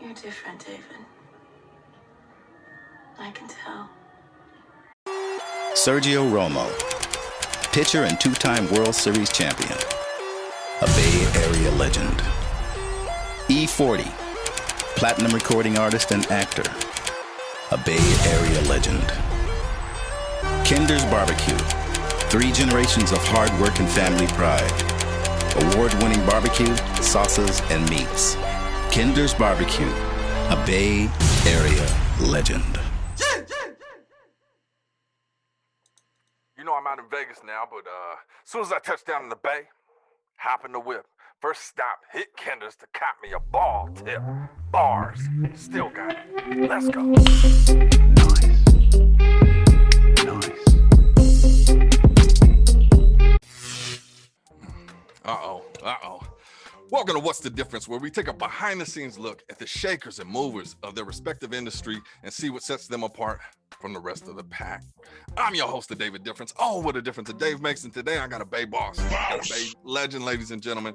You're different, David. I can tell. Sergio Romo, pitcher and two-time World Series champion, a Bay Area legend. E40, platinum recording artist and actor, a Bay Area legend. Kinder's Barbecue, 3 generations of hard work and family pride. Award-winning barbecue, sauces, and meats. Kinder's Barbecue, a Bay Area legend. You know I'm out in Vegas now, but as soon as I touch down in the Bay, hop in the whip. First stop, hit Kinder's to cop me a ball tip. Bars, still got it. Let's go. Nice. Uh-oh. Welcome to What's the Difference, where we take a behind-the-scenes look at the shakers and movers of their respective industry and see what sets them apart from the rest of the pack. I'm your host, the David Difference. Oh, what a difference a Dave makes. And today I got a Bay boss, a Bay legend, ladies and gentlemen.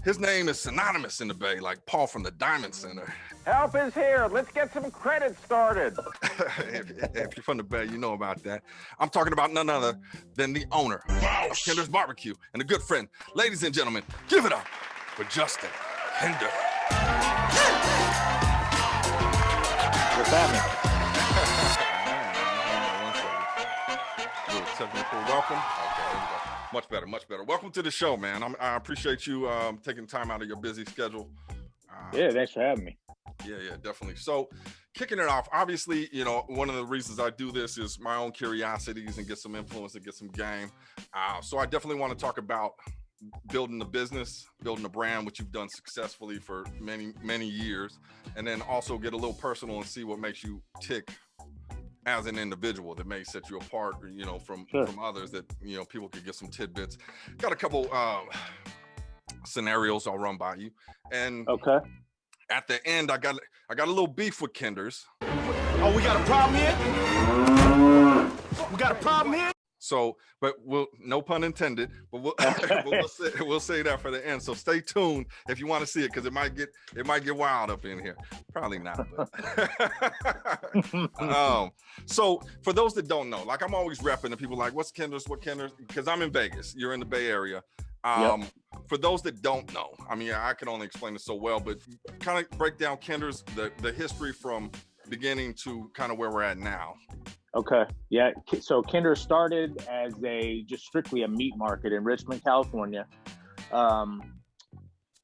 His name is synonymous in the Bay, like Paul from the Diamond Center. Help is here. Let's get some credit started. if you're from the Bay, you know about that. I'm talking about none other than the owner of Kinder's Barbecue and a good friend. Ladies and gentlemen, give it up for Justin Kinder. What's happening? Technical welcome. Okay, there you go. Much better. Welcome to the show, man. I appreciate you taking time out of your busy schedule. Yeah, thanks for having me. Yeah, definitely. So, kicking it off, obviously, you know, one of the reasons I do this is my own curiosities and get some influence and get some game. So I definitely want to talk about building the business, building a brand, which you've done successfully for many, many years, and then also get a little personal and see what makes you tick as an individual that may set you apart, you know, from others, that, you know, people could get some tidbits. Got a couple scenarios I'll run by you. And okay, at the end, I got a little beef with Kinder's. Oh, we got a problem here? We got a problem here? So, but no pun intended, but we'll say that for the end. So stay tuned if you want to see it, because it might get wild up in here. Probably not. But. So for those that don't know, like, I'm always repping, and people like, what's Kinder's? What Kinder's? Because I'm in Vegas. You're in the Bay Area. For those that don't know, I mean, I can only explain it so well, but kind of break down Kinder's, the history from beginning to kind of where we're at now. Okay. Yeah. So Kinder started as just strictly a meat market in Richmond, California.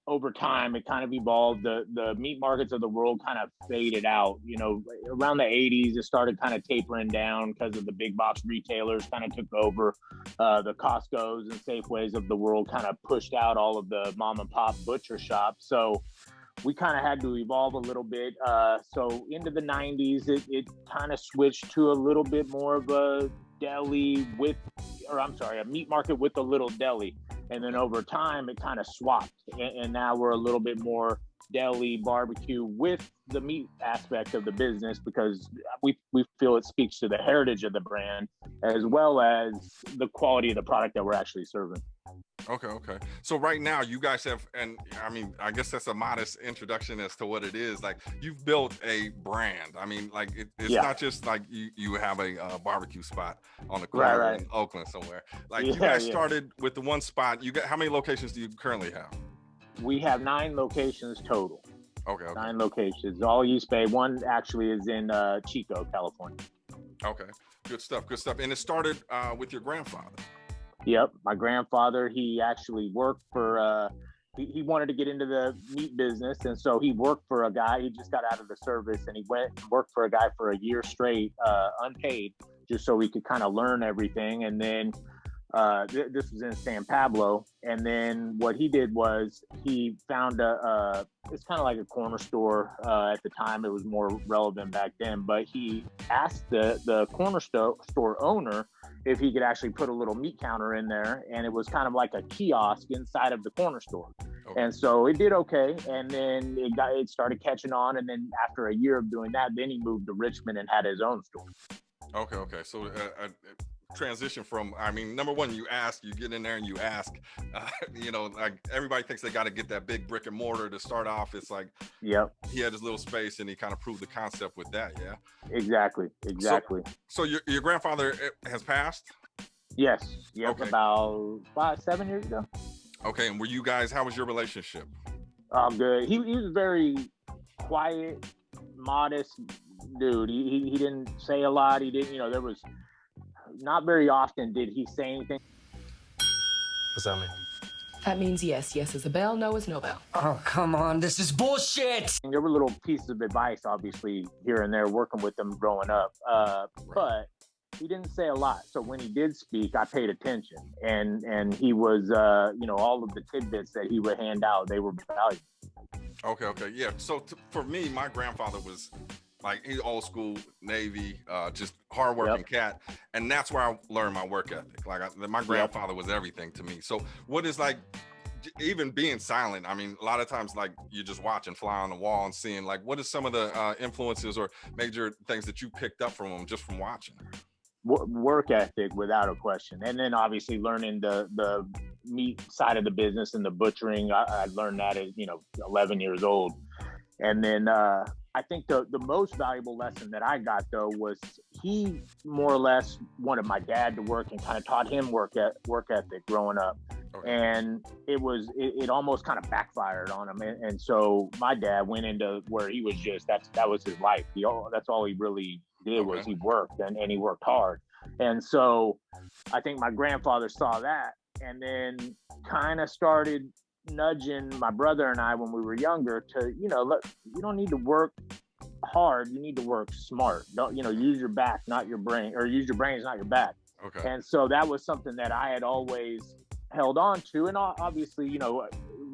Over time, it kind of evolved. The meat markets of the world kind of faded out. You know, around the 80s, it started kind of tapering down because of the big box retailers kind of took over. The Costco's and Safeways of the world kind of pushed out all of the mom and pop butcher shops. So we kind of had to evolve a little bit. So into the 90s, it kind of switched to a little bit more of a a meat market with a little deli. And then over time, it kind of swapped. And now we're a little bit more deli barbecue with the meat aspect of the business, because we feel it speaks to the heritage of the brand as well as the quality of the product that we're actually serving. Okay. So right now you guys have, and I mean, I guess that's a modest introduction as to what it is. Like, you've built a brand. I mean, like, it's not just like you have a barbecue spot on the corner in Oakland somewhere. Like, you guys started with the one spot. How many locations do you currently have? We have 9 locations total. Okay. 9 locations, all East Bay. One actually is in Chico, California. Okay, good stuff. And it started with your grandfather. Yep, my grandfather, he actually worked for, he wanted to get into the meat business, and so he worked for a guy. He just got out of the service, and he went and worked for a guy for a year straight, unpaid, just so he could kind of learn everything. And then this was in San Pablo, and then what he did was he found it's kind of like a corner store. At the time, it was more relevant back then, but he asked the corner store owner if he could actually put a little meat counter in there, and it was kind of like a kiosk inside of the corner store. Okay. And so it did okay, and then it started catching on, and then after a year of doing that, then he moved to Richmond and had his own store. Okay. So transition from, I mean, number one, you get in there and you ask, you know, like everybody thinks they got to get that big brick and mortar to start off. It's like, Yep. he had his little space and he kind of proved the concept with that. Yeah. Exactly. So your grandfather has passed? Yes. Yep. Okay. About 7 years ago. Okay. And how was your relationship? Good. He was very quiet, modest dude. He didn't say a lot. He didn't, there was not very often did he say anything. What's that mean? That means yes. Yes is a bell, no is no bell. Oh, come on. This is bullshit. There were little pieces of advice, obviously, here and there, working with him growing up. But he didn't say a lot. So when he did speak, I paid attention. And he was, all of the tidbits that he would hand out, they were valuable. Okay. Yeah. So for me, my grandfather was like, he old school Navy, just hardworking cat. And that's where I learned my work ethic. Like my grandfather was everything to me. So what is like, even being silent, I mean, a lot of times, like you just watching fly on the wall and seeing like, what is some of the influences or major things that you picked up from him just from watching? Work ethic, without a question. And then obviously learning the meat side of the business and the butchering. I learned that at 11 years old. And then I think the most valuable lesson that I got, though, was he more or less wanted my dad to work and kind of taught him work ethic growing up. Okay. And it almost kind of backfired on him. And so my dad went into where he was just, that was his life. That's all he really did was he worked and he worked hard. And so I think my grandfather saw that and then kind of started nudging my brother and I when we were younger to, you don't need to work hard. You need to work smart. Don't, use your back, not your brain, or use your brains, not your back. Okay. And so that was something that I had always held on to. And obviously,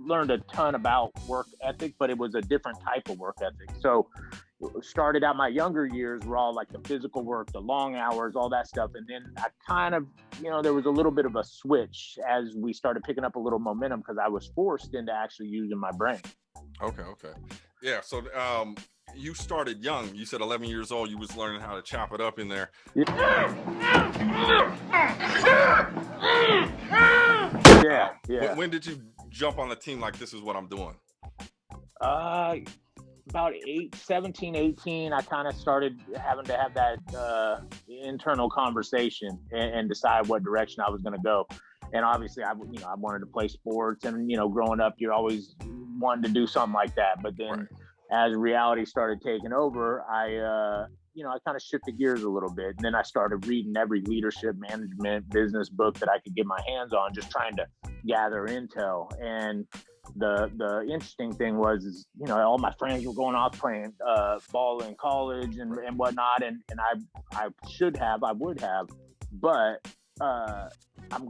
learned a ton about work ethic, but it was a different type of work ethic. So started out my younger years were all like the physical work, the long hours, all that stuff. And then I kind of, there was a little bit of a switch as we started picking up a little momentum because I was forced into actually using my brain. Okay. Yeah. So you started young. You said 11 years old. You was learning how to chop it up in there. Yeah. When did you jump on the team like, this is what I'm doing? About 17, 18, I kind of started having to have that internal conversation and decide what direction I was going to go. And obviously, I wanted to play sports, and growing up, you're always wanting to do something like that. But then, as reality started taking over, I kind of shifted gears a little bit, and then I started reading every leadership, management, business book that I could get my hands on, just trying to gather intel. And the interesting thing was, all my friends were going off playing ball in college and whatnot, and I would have, but I'm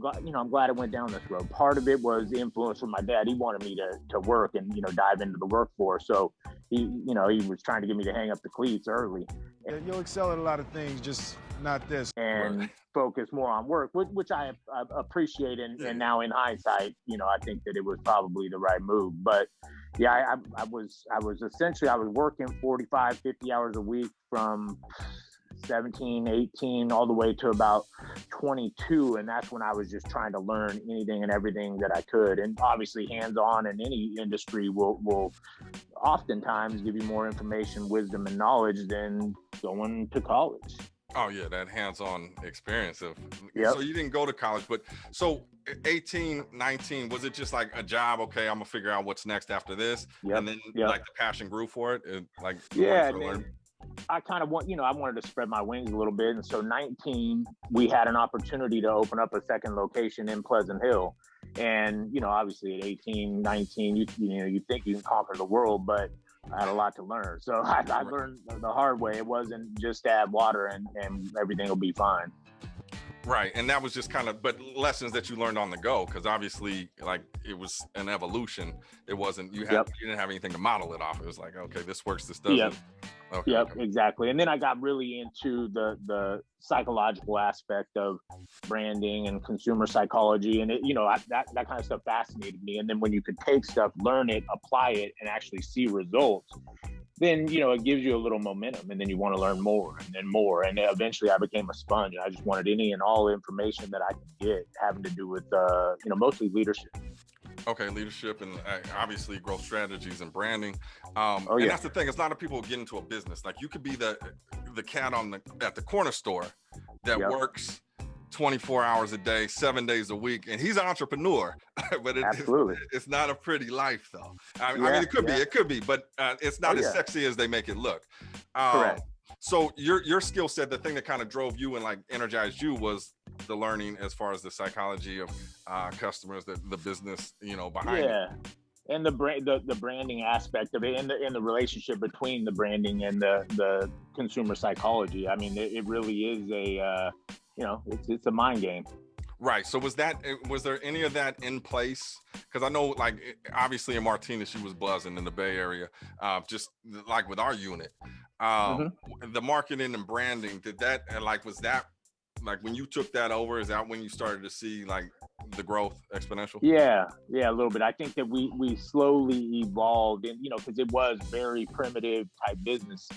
glad I went down this road. Part of it was the influence from my dad. He wanted me to work and dive into the workforce. So he was trying to get me to hang up the cleats early. You'll excel at a lot of things, just not this. And focus more on work, which I appreciate. And now in hindsight, I think that it was probably the right move. But yeah, I was working 45, 50 hours a week from 17, 18, all the way to about 22. And that's when I was just trying to learn anything and everything that I could. And obviously hands-on in any industry will oftentimes give you more information, wisdom, and knowledge than going to college. Oh yeah, that hands-on experience of, yep. So you didn't go to college, but so 18, 19, was it just like a job? Okay, I'm gonna figure out what's next after this. Yep. And then like the passion grew for it. I kind of I wanted to spread my wings a little bit. And so 19, we had an opportunity to open up a second location in Pleasant Hill. And, obviously at 18, 19, you think you can conquer the world, but I had a lot to learn. So I learned the hard way. It wasn't just add water and everything will be fine. Right. And that was just kind of, but lessons that you learned on the go, because obviously like it was an evolution. It wasn't, you didn't have anything to model it off. It was like, okay, this works, this doesn't. Yep. Okay, yep, okay. Exactly. And then I got really into the psychological aspect of branding and consumer psychology. And that kind of stuff fascinated me. And then when you could take stuff, learn it, apply it, and actually see results, then, you know, it gives you a little momentum, and then you want to learn more and then more. And eventually I became a sponge. I just wanted any and all information that I could get having to do with, you know, mostly leadership. Okay, leadership and obviously growth strategies and branding. Oh, and yeah. that's the thing. It's a lot of people get into a business. Like you could be the cat at the corner store that Yep. works 24 hours a day, 7 days a week, and he's an entrepreneur. But Absolutely. it's not a pretty life, though. I mean, Yeah, it could be, but it's not Oh, as yeah. sexy as they make it look. Correct. So your skill set, the thing that kind of drove you and like energized you was the learning as far as the psychology of customers, the business, you know, behind it. Yeah. And the branding aspect of it, and the relationship between the branding and the consumer psychology. I mean, it really is a you know, it's a mind game. Right. So was there any of that in place? Because I know, like, obviously in Martinez, she was buzzing in the Bay Area, just like with our unit. The marketing and branding, was that like when you took that over, is that when you started to see like the growth exponential? Yeah, a little bit. I think that we slowly evolved, and, you know, because it was very primitive type business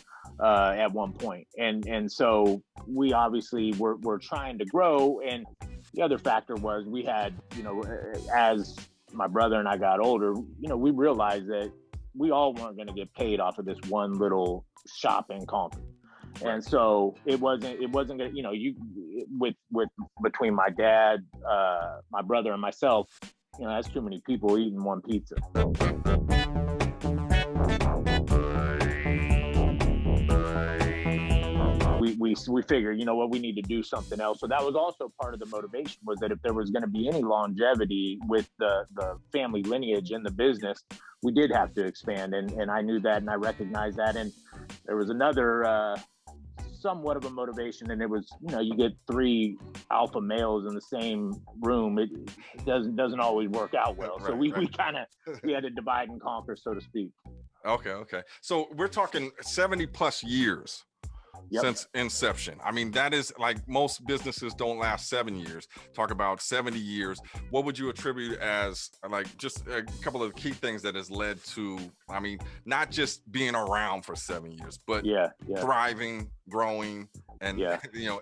at one point, and so we obviously were trying to grow. And the other factor was we had, you know, as my brother and I got older, you know, we realized that we all weren't going to get paid off of this one little shop in Concord. And so it wasn't gonna, you know, with between my dad, my brother, and myself, you know, that's too many people eating one pizza. We figured, you know what, we need to do something else. So that was also part of the motivation, was that if there was going to be any longevity with the family lineage in the business, we did have to expand. And I knew that, and I recognized that. And there was another somewhat of a motivation, and it was, you know, you get 3 alpha males in the same room, it doesn't always work out well. So we kind of had to divide and conquer, so to speak. Okay. So we're talking 70 plus years. Yep. Since inception. I mean, that is like, most businesses don't last 7 years. Talk about 70 years. What would you attribute as like just a couple of key things that has led to, I mean, not just being around for 7 years, but thriving, growing, and you know,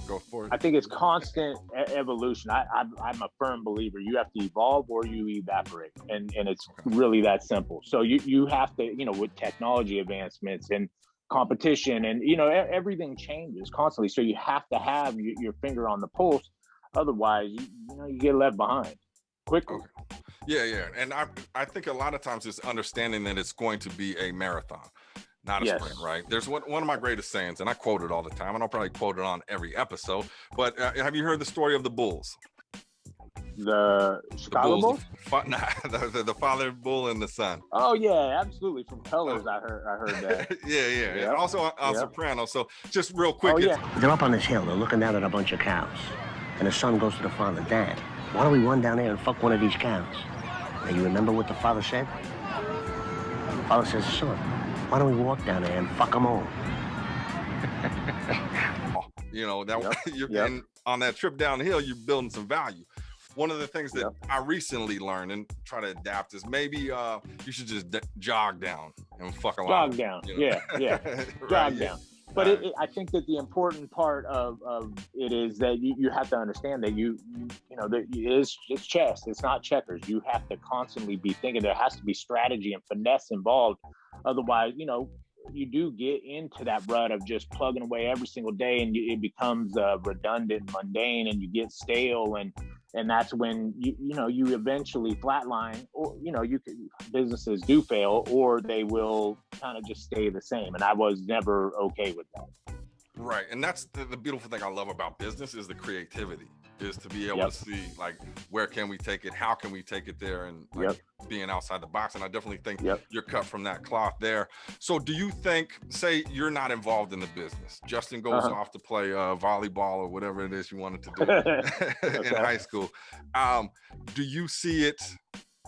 go for it. I think it's constant evolution. I'm a firm believer. You have to evolve or you evaporate, and it's really that simple. So you have to, you know, with technology advancements and competition, and, you know, everything changes constantly. So you have to have your finger on the pulse. Otherwise, you know, you get left behind quickly. Okay. Yeah. And I think a lot of times it's understanding that it's going to be a marathon, not a sprint, right? There's one of my greatest sayings, and I quote it all the time, and I'll probably quote it on every episode. But have you heard the story of the bulls? The Chicago Bulls? The father bull and the son. Oh yeah, absolutely. From Colors, I heard that. Yeah. Yep. Also on Sopranos. So just real quick. They're up on this hill. They're looking down at a bunch of cows. And the son goes to the father, Dad, why don't we run down there and fuck one of these cows? And you remember what the father said? The father says, son, why don't we walk down there and fuck them all? You know, and on that trip down the hill, you're building some value. One of the things that I recently learned and try to adapt is maybe you should just jog down and fuck along. Jog down, you know? Jog down. But I think that the important part of it is that you have to understand that you know that it's chess. It's not checkers. You have to constantly be thinking. There has to be strategy and finesse involved. Otherwise, you know, you do get into that rut of just plugging away every single day, and it becomes redundant, mundane, and you get stale, and that's when you eventually flatline, or, you know, businesses do fail, or they will kind of just stay the same. And I was never okay with that. Right. And that's the beautiful thing I love about business is the creativity, is to be able to see, like, where can we take it? How can we take it there? And like, being outside the box. And I definitely think you're cut from that cloth there. So do you think, say you're not involved in the business, Justin goes off to play volleyball or whatever it is you wanted to do in high school. Do you see it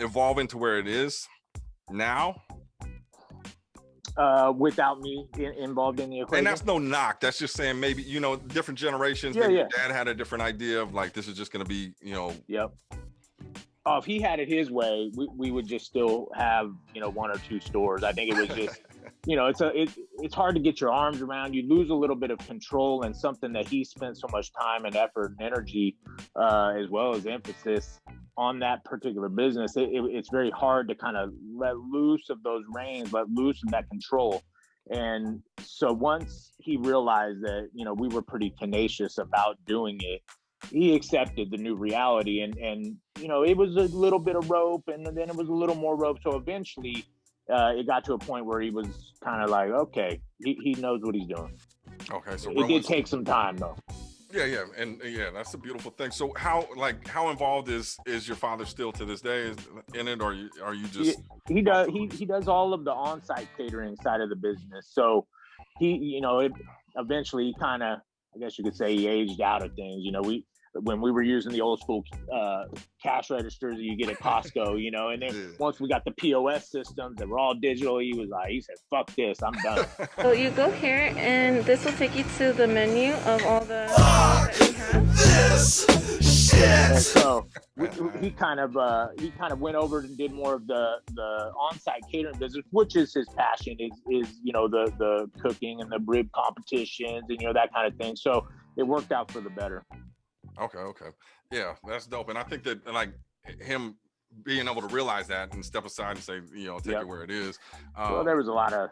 evolving to where it is now? Without me involved in the equation. And that's no knock. That's just saying maybe, you know, different generations. Maybe your dad had a different idea of like, this is just going to be, you know. Oh, if he had it his way, we would just still have, you know, 1 or 2 stores. I think it was just, you know, it's hard to get your arms around. You lose a little bit of control, and something that he spent so much time and effort and energy, as well as emphasis on that particular business. It's very hard to kind of let loose of those reins, let loose of that control. And so once he realized that, you know, we were pretty tenacious about doing it, he accepted the new reality, and you know, it was a little bit of rope, and then it was a little more rope. So eventually it got to a point where he was kind of like, okay, he knows what he's doing. Okay, so it did take some time though. Yeah, and that's a beautiful thing. So how involved is your father still to this day in it, or are you just? He does all of the on-site catering side of the business. So he, eventually kind of, I guess you could say, he aged out of things. When we were using the old school cash registers that you get at Costco, and then once we got the POS systems that were all digital, he said, fuck this, I'm done. So you go here, and this will take you to the menu of all the that we have. This shit. And so he kind of went over and did more of the on-site catering business, which is his passion, is the cooking and the rib competitions and that kind of thing. So it worked out for the better. Okay. Yeah, that's dope. And I think that him being able to realize that and step aside and say, take it where it is. Well, there was a lot of,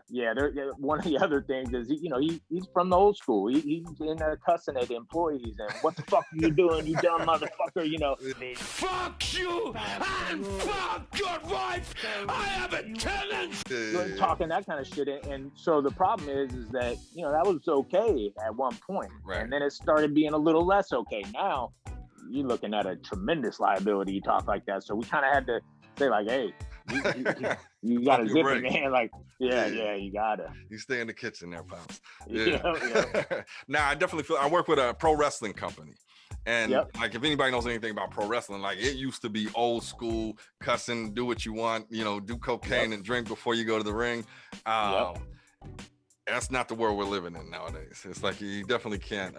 one of the other things is, he's from the old school. He's in there cussing at employees and what the fuck are you doing, you dumb motherfucker, Fuck you and fuck your wife. I have a tenant. Talking that kind of shit. And so the problem is that, that was okay at one point. Right. And then it started being a little less okay. Now, you're looking at a tremendous liability. You talk like that, so we kind of had to say, like, "Hey, you gotta zip it, man." Like, yeah, you gotta. You stay in the kitchen there, pops. Yeah. Now, I definitely feel I work with a pro wrestling company, and if anybody knows anything about pro wrestling, it used to be old school, cussing, do what you want, do cocaine and drink before you go to the ring. That's not the world we're living in nowadays. It's like you definitely can't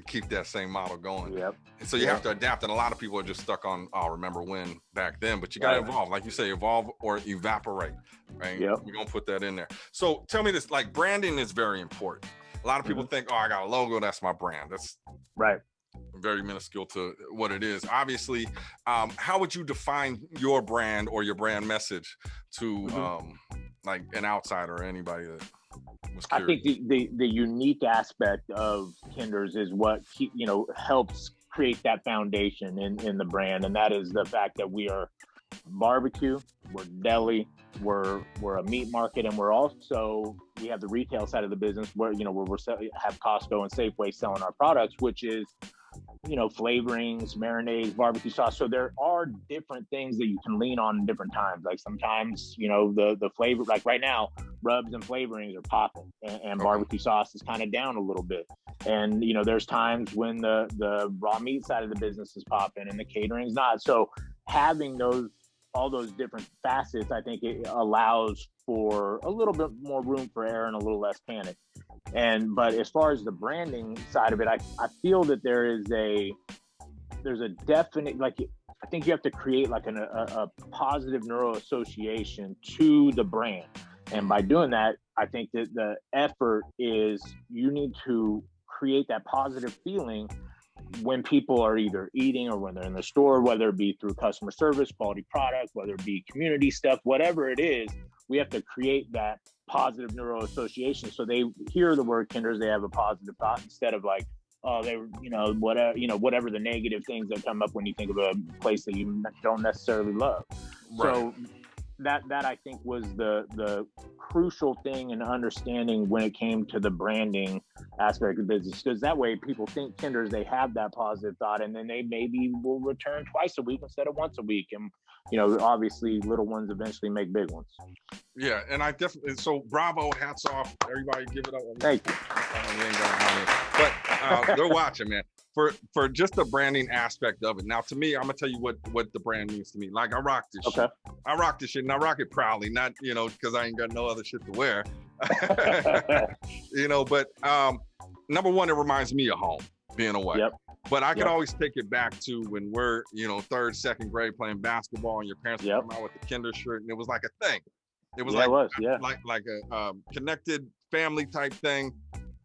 keep that same model going. Yep. And so you have to adapt, and a lot of people are just stuck on, remember when back then, but you got to evolve. Like you say, evolve or evaporate, right? Yep. We're going to put that in there. So tell me this, branding is very important. A lot of people think, I got a logo, that's my brand. That's right. Very minuscule to what it is. Obviously, how would you define your brand or your brand message to an outsider or anybody that was curious? I think the unique aspect of Kinder's is what helps create that foundation in the brand, and that is the fact that we are barbecue, we're deli, we're a meat market, and we have the retail side of the business where we have Costco and Safeway selling our products, which is flavorings, marinades, barbecue sauce. So there are different things that you can lean on in different times. Like sometimes, the flavor, like right now, rubs and flavorings are popping, and barbecue sauce is kind of down a little bit. And, there's times when the raw meat side of the business is popping and the catering's not. So having all those different facets, I think it allows for a little bit more room for error and a little less panic. But as far as the branding side of it, I feel that there's a definite, I think you have to create a positive neuro association to the brand. And by doing that, I think that the effort is you need to create that positive feeling when people are either eating or when they're in the store, whether it be through customer service, quality product, whether it be community stuff, whatever it is, we have to create that positive neuro association. So they hear the word Kinder's, they have a positive thought instead of whatever the negative things that come up when you think of a place that you don't necessarily love. Right. So that I think was the crucial thing in understanding when it came to the branding aspect of business, because that way people think Kinder's, they have that positive thought, and then they maybe will return twice a week instead of once a week. And obviously little ones eventually make big ones. Yeah, and I definitely, so bravo, hats off, everybody give it up. Thank you. But they're watching, man. For just the branding aspect of it. Now, to me, I'm gonna tell you what the brand means to me. I rock this shit. I rock this shit, and I rock it proudly, not because I ain't got no other shit to wear. But number one, it reminds me of home, being away. Yep. But I could always take it back to when we're, third, second grade playing basketball, and your parents would come out with the kinder shirt, and it was like a thing. It was like a connected family type thing.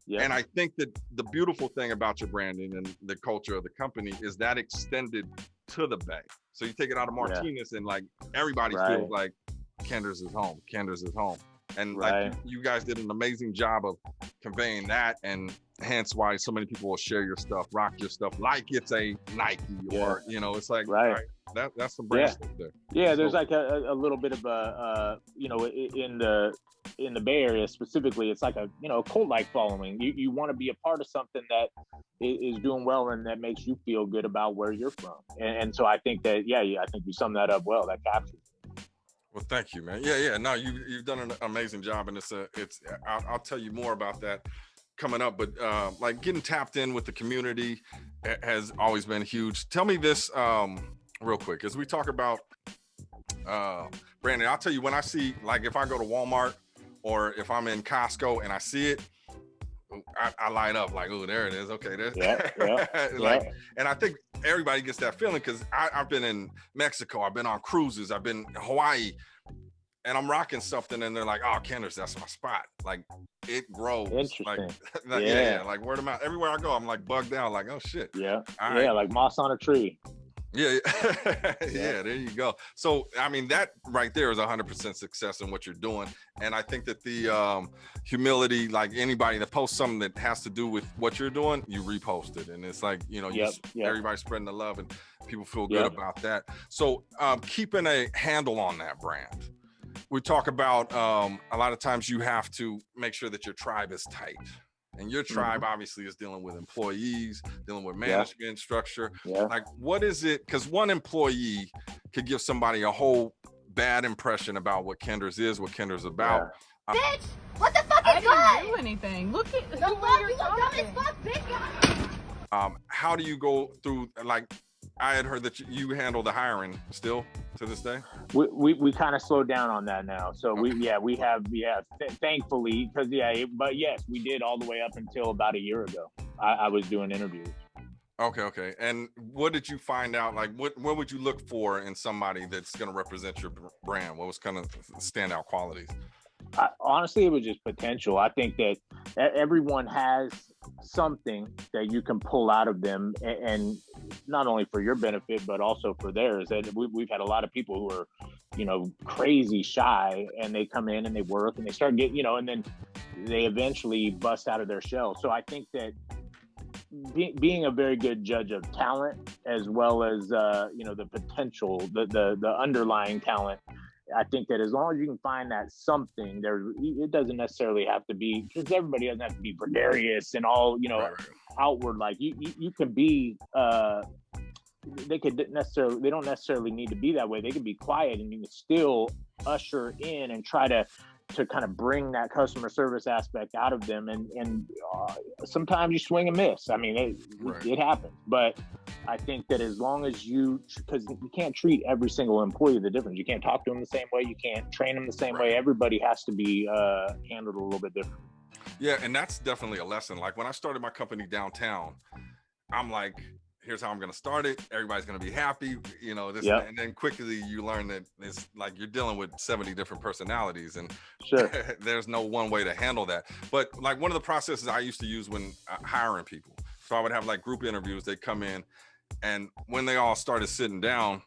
Yeah. And I think that the beautiful thing about your branding and the culture of the company is that extended to the Bay. So you take it out of Martinez and like everybody feels like Kender's is home. Kender's is home. And like you guys did an amazing job of conveying that, and hence why so many people will share your stuff, rock your stuff like it's a Nike or it's like that's some brand stuff there. Yeah, there's like a little bit of a in the Bay Area specifically, it's like a cult-like following. You want to be a part of something that is doing well and that makes you feel good about where you're from. And so I think that I think you summed that up well. That captures. Well, thank you, man. Yeah. No, you've done an amazing job, and it's I'll tell you more about that coming up. But like getting tapped in with the community has always been huge. Tell me this real quick as we talk about branding. I'll tell you, when I see, like, if I go to Walmart or if I'm in Costco and I see it, I light up like, oh, there it is. Okay, there's and I think everybody gets that feeling because I've been in Mexico, I've been on cruises, I've been in Hawaii, and I'm rocking something, and they're like, oh, Kender's, that's my spot. Like, it grows. Interesting. Like word of mouth. Everywhere I go, I'm like bugged out, like, oh shit. Yeah. Like moss on a tree. Yeah, there you go. So, I mean, that right there is 100% success in what you're doing. And I think that the humility, like anybody that posts something that has to do with what you're doing, you repost it. And it's like, everybody's spreading the love and people feel good about that. So keeping a handle on that brand. We talk about a lot of times you have to make sure that your tribe is tight. And your tribe obviously is dealing with employees, dealing with management structure. Yeah. Like, what is it? Because one employee could give somebody a whole bad impression about what Kender's is, what Kender's about. Bitch, what the fuck is that? I didn't do anything. Look at the fuck, you look dumb as fuck, bitch. How do you go through, like, I had heard that you handle the hiring still to this day. We kind of slowed down on that now. So we have thankfully, because but yes, we did all the way up until about a year ago. I was doing interviews. Okay. And what did you find out? Like, what would you look for in somebody that's going to represent your brand? What was kind of standout qualities? Honestly, it was just potential. I think that everyone has something that you can pull out of them, and not only for your benefit, but also for theirs. And we've had a lot of people who are, crazy shy, and they come in and they work and they start getting, and then they eventually bust out of their shell. So I think that being a very good judge of talent, as well as, the potential, the underlying talent, I think that as long as you can find that something there, it doesn't necessarily have to be, because everybody doesn't have to be gregarious and all, outward. Like you can be, they don't necessarily need to be that way. They can be quiet, and you can still usher in and try to kind of bring that customer service aspect out of them. And sometimes you swing and miss. I mean, it happens, but I think that as long as because you can't treat every single employee the difference. You can't talk to them the same way. You can't train them the same way. Everybody has to be handled a little bit different. Yeah. And that's definitely a lesson. Like when I started my company downtown, I'm like, here's how I'm going to start it. Everybody's going to be happy, and then quickly you learn that it's like you're dealing with 70 different personalities, and there's no one way to handle that. But like one of the processes I used to use when hiring people, so I would have like group interviews. They'd come in, and when they all started sitting down,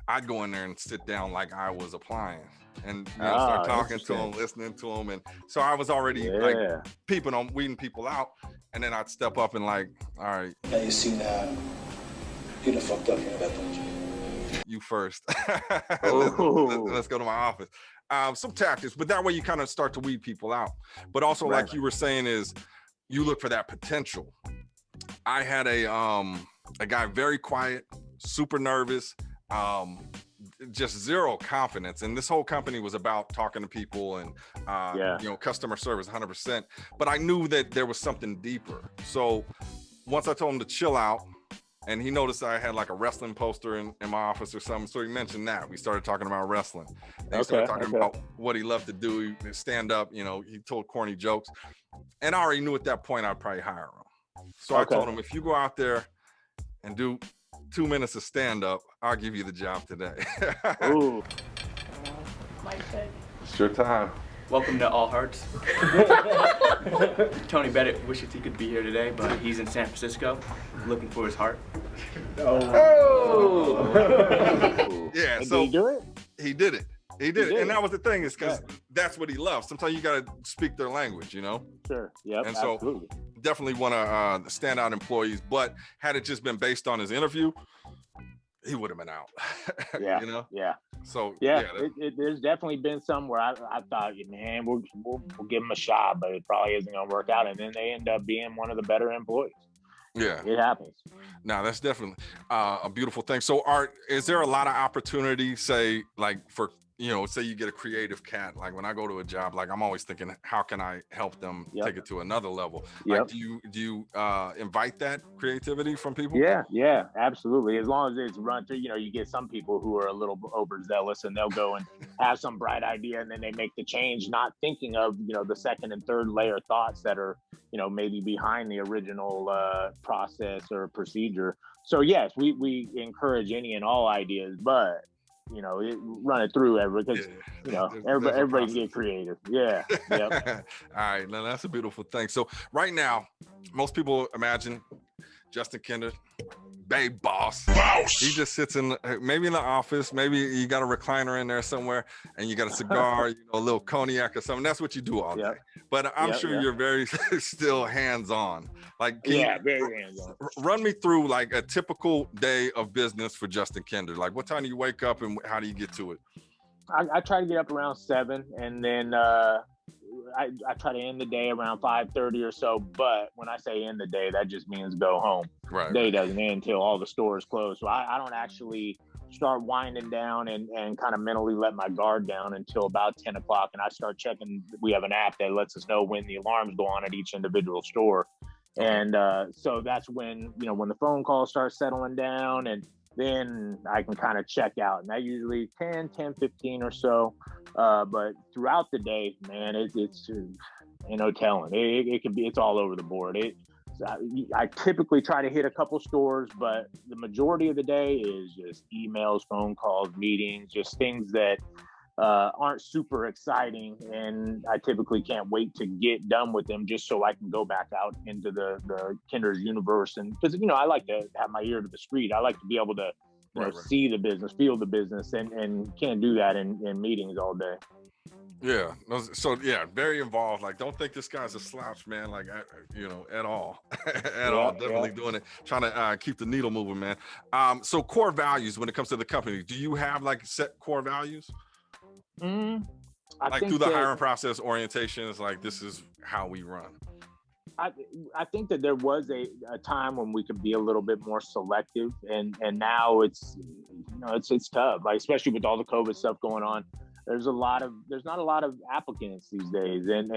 I'd go in there and sit down like I was applying, and start talking to them, listening to them. And so I was already like peeping on, weeding people out. And then I'd step up and like, all right. Now you see now, you done fucked up, don't you? You first. Let's go to my office. Some tactics, but that way you kind of start to weed people out. But also, like you were saying, is you look for that potential. I had a guy very quiet, super nervous, just zero confidence, and this whole company was about talking to people and customer service 100%, but I knew that there was something deeper. So once I told him to chill out, and he noticed I had like a wrestling poster in my office or something, so he mentioned that. We started talking about wrestling. Then he started talking about what he loved to do, stand up, he told corny jokes, and I already knew at that point I'd probably hire him. So I told him, if you go out there and do 2 minutes of stand-up, I'll give you the job today. Ooh. It's your time. Welcome to All Hearts. Tony Bennett wishes he could be here today, but he's in San Francisco looking for his heart. Yeah, And so did he do it? he did it. He did it. did And it. that was the thing, is because that's what he loves. Sometimes you got to speak their language, you know? Sure. Yep. And so absolutely. definitely one of the standout employees, but had it just been based on his interview, he would have been out. Yeah. You know? Yeah. So Yeah. that- There's definitely been some where I thought, man, we'll give him a shot, but it probably isn't going to work out. And then they end up being one of the better employees. yeah. It happens. No, that's definitely a beautiful thing. So is there a lot of opportunity, say, like for, you know, say you get a creative cat, like when I go to a job, like I'm always thinking, how can I help them take it to another level? Yep. Like, do you invite that creativity from people? Yeah, absolutely. As long as it's run through, you know, you get some people who are a little overzealous and they'll go and have some bright idea and then they make the change, not thinking of, you know, the second and third layer thoughts that are, you know, maybe behind the original process or procedure. So yes, we encourage any and all ideas, but you know, run it through because you know, everybody can get creative. Yeah. Yep. All right, now that's a beautiful thing. So right now, most people imagine Justin Kinder, babe boss. He just sits maybe in the office, maybe you got a recliner in there somewhere, and you got a cigar, you know, a little cognac or something. That's what you do all day. But I'm sure you're very still hands-on. Like, very hands-on. Run me through like a typical day of business for Justin Kinder. Like, what time do you wake up and how do you get to it? I try to get up around 7, and then I try to end the day around 5:30 or so. But when I say end the day, that just means go home. Right. Day doesn't end until all the stores close. So I don't actually start winding down and kind of mentally let my guard down until about 10 o'clock. And I start checking. We have an app that lets us know when the alarms go on at each individual store. And so that's when, you know, when the phone calls start settling down, and then I can kind of check out. And that usually 10:15 or so. But throughout the day, man, it's you know, telling. It can be, it's all over the board. I typically try to hit a couple stores, but the majority of the day is just emails, phone calls, meetings, just things that aren't super exciting, and I typically can't wait to get done with them just so I can go back out into the Kinder's universe. And because, you know, I like to have my ear to the street. I like to be able to see the business, feel the business, and can't do that in meetings all day. Yeah. So yeah, very involved. Like, don't think this guy's a slouch, man. Like, you know, at all, all. Definitely doing it, trying to keep the needle moving, man. So core values when it comes to the company, do you have like set core values? I think through the hiring process, orientations, like this is how we run. I think that there was a time when we could be a little bit more selective, and now it's, you know, it's tough, like especially with all the COVID stuff going on. There's not a lot of applicants these days, and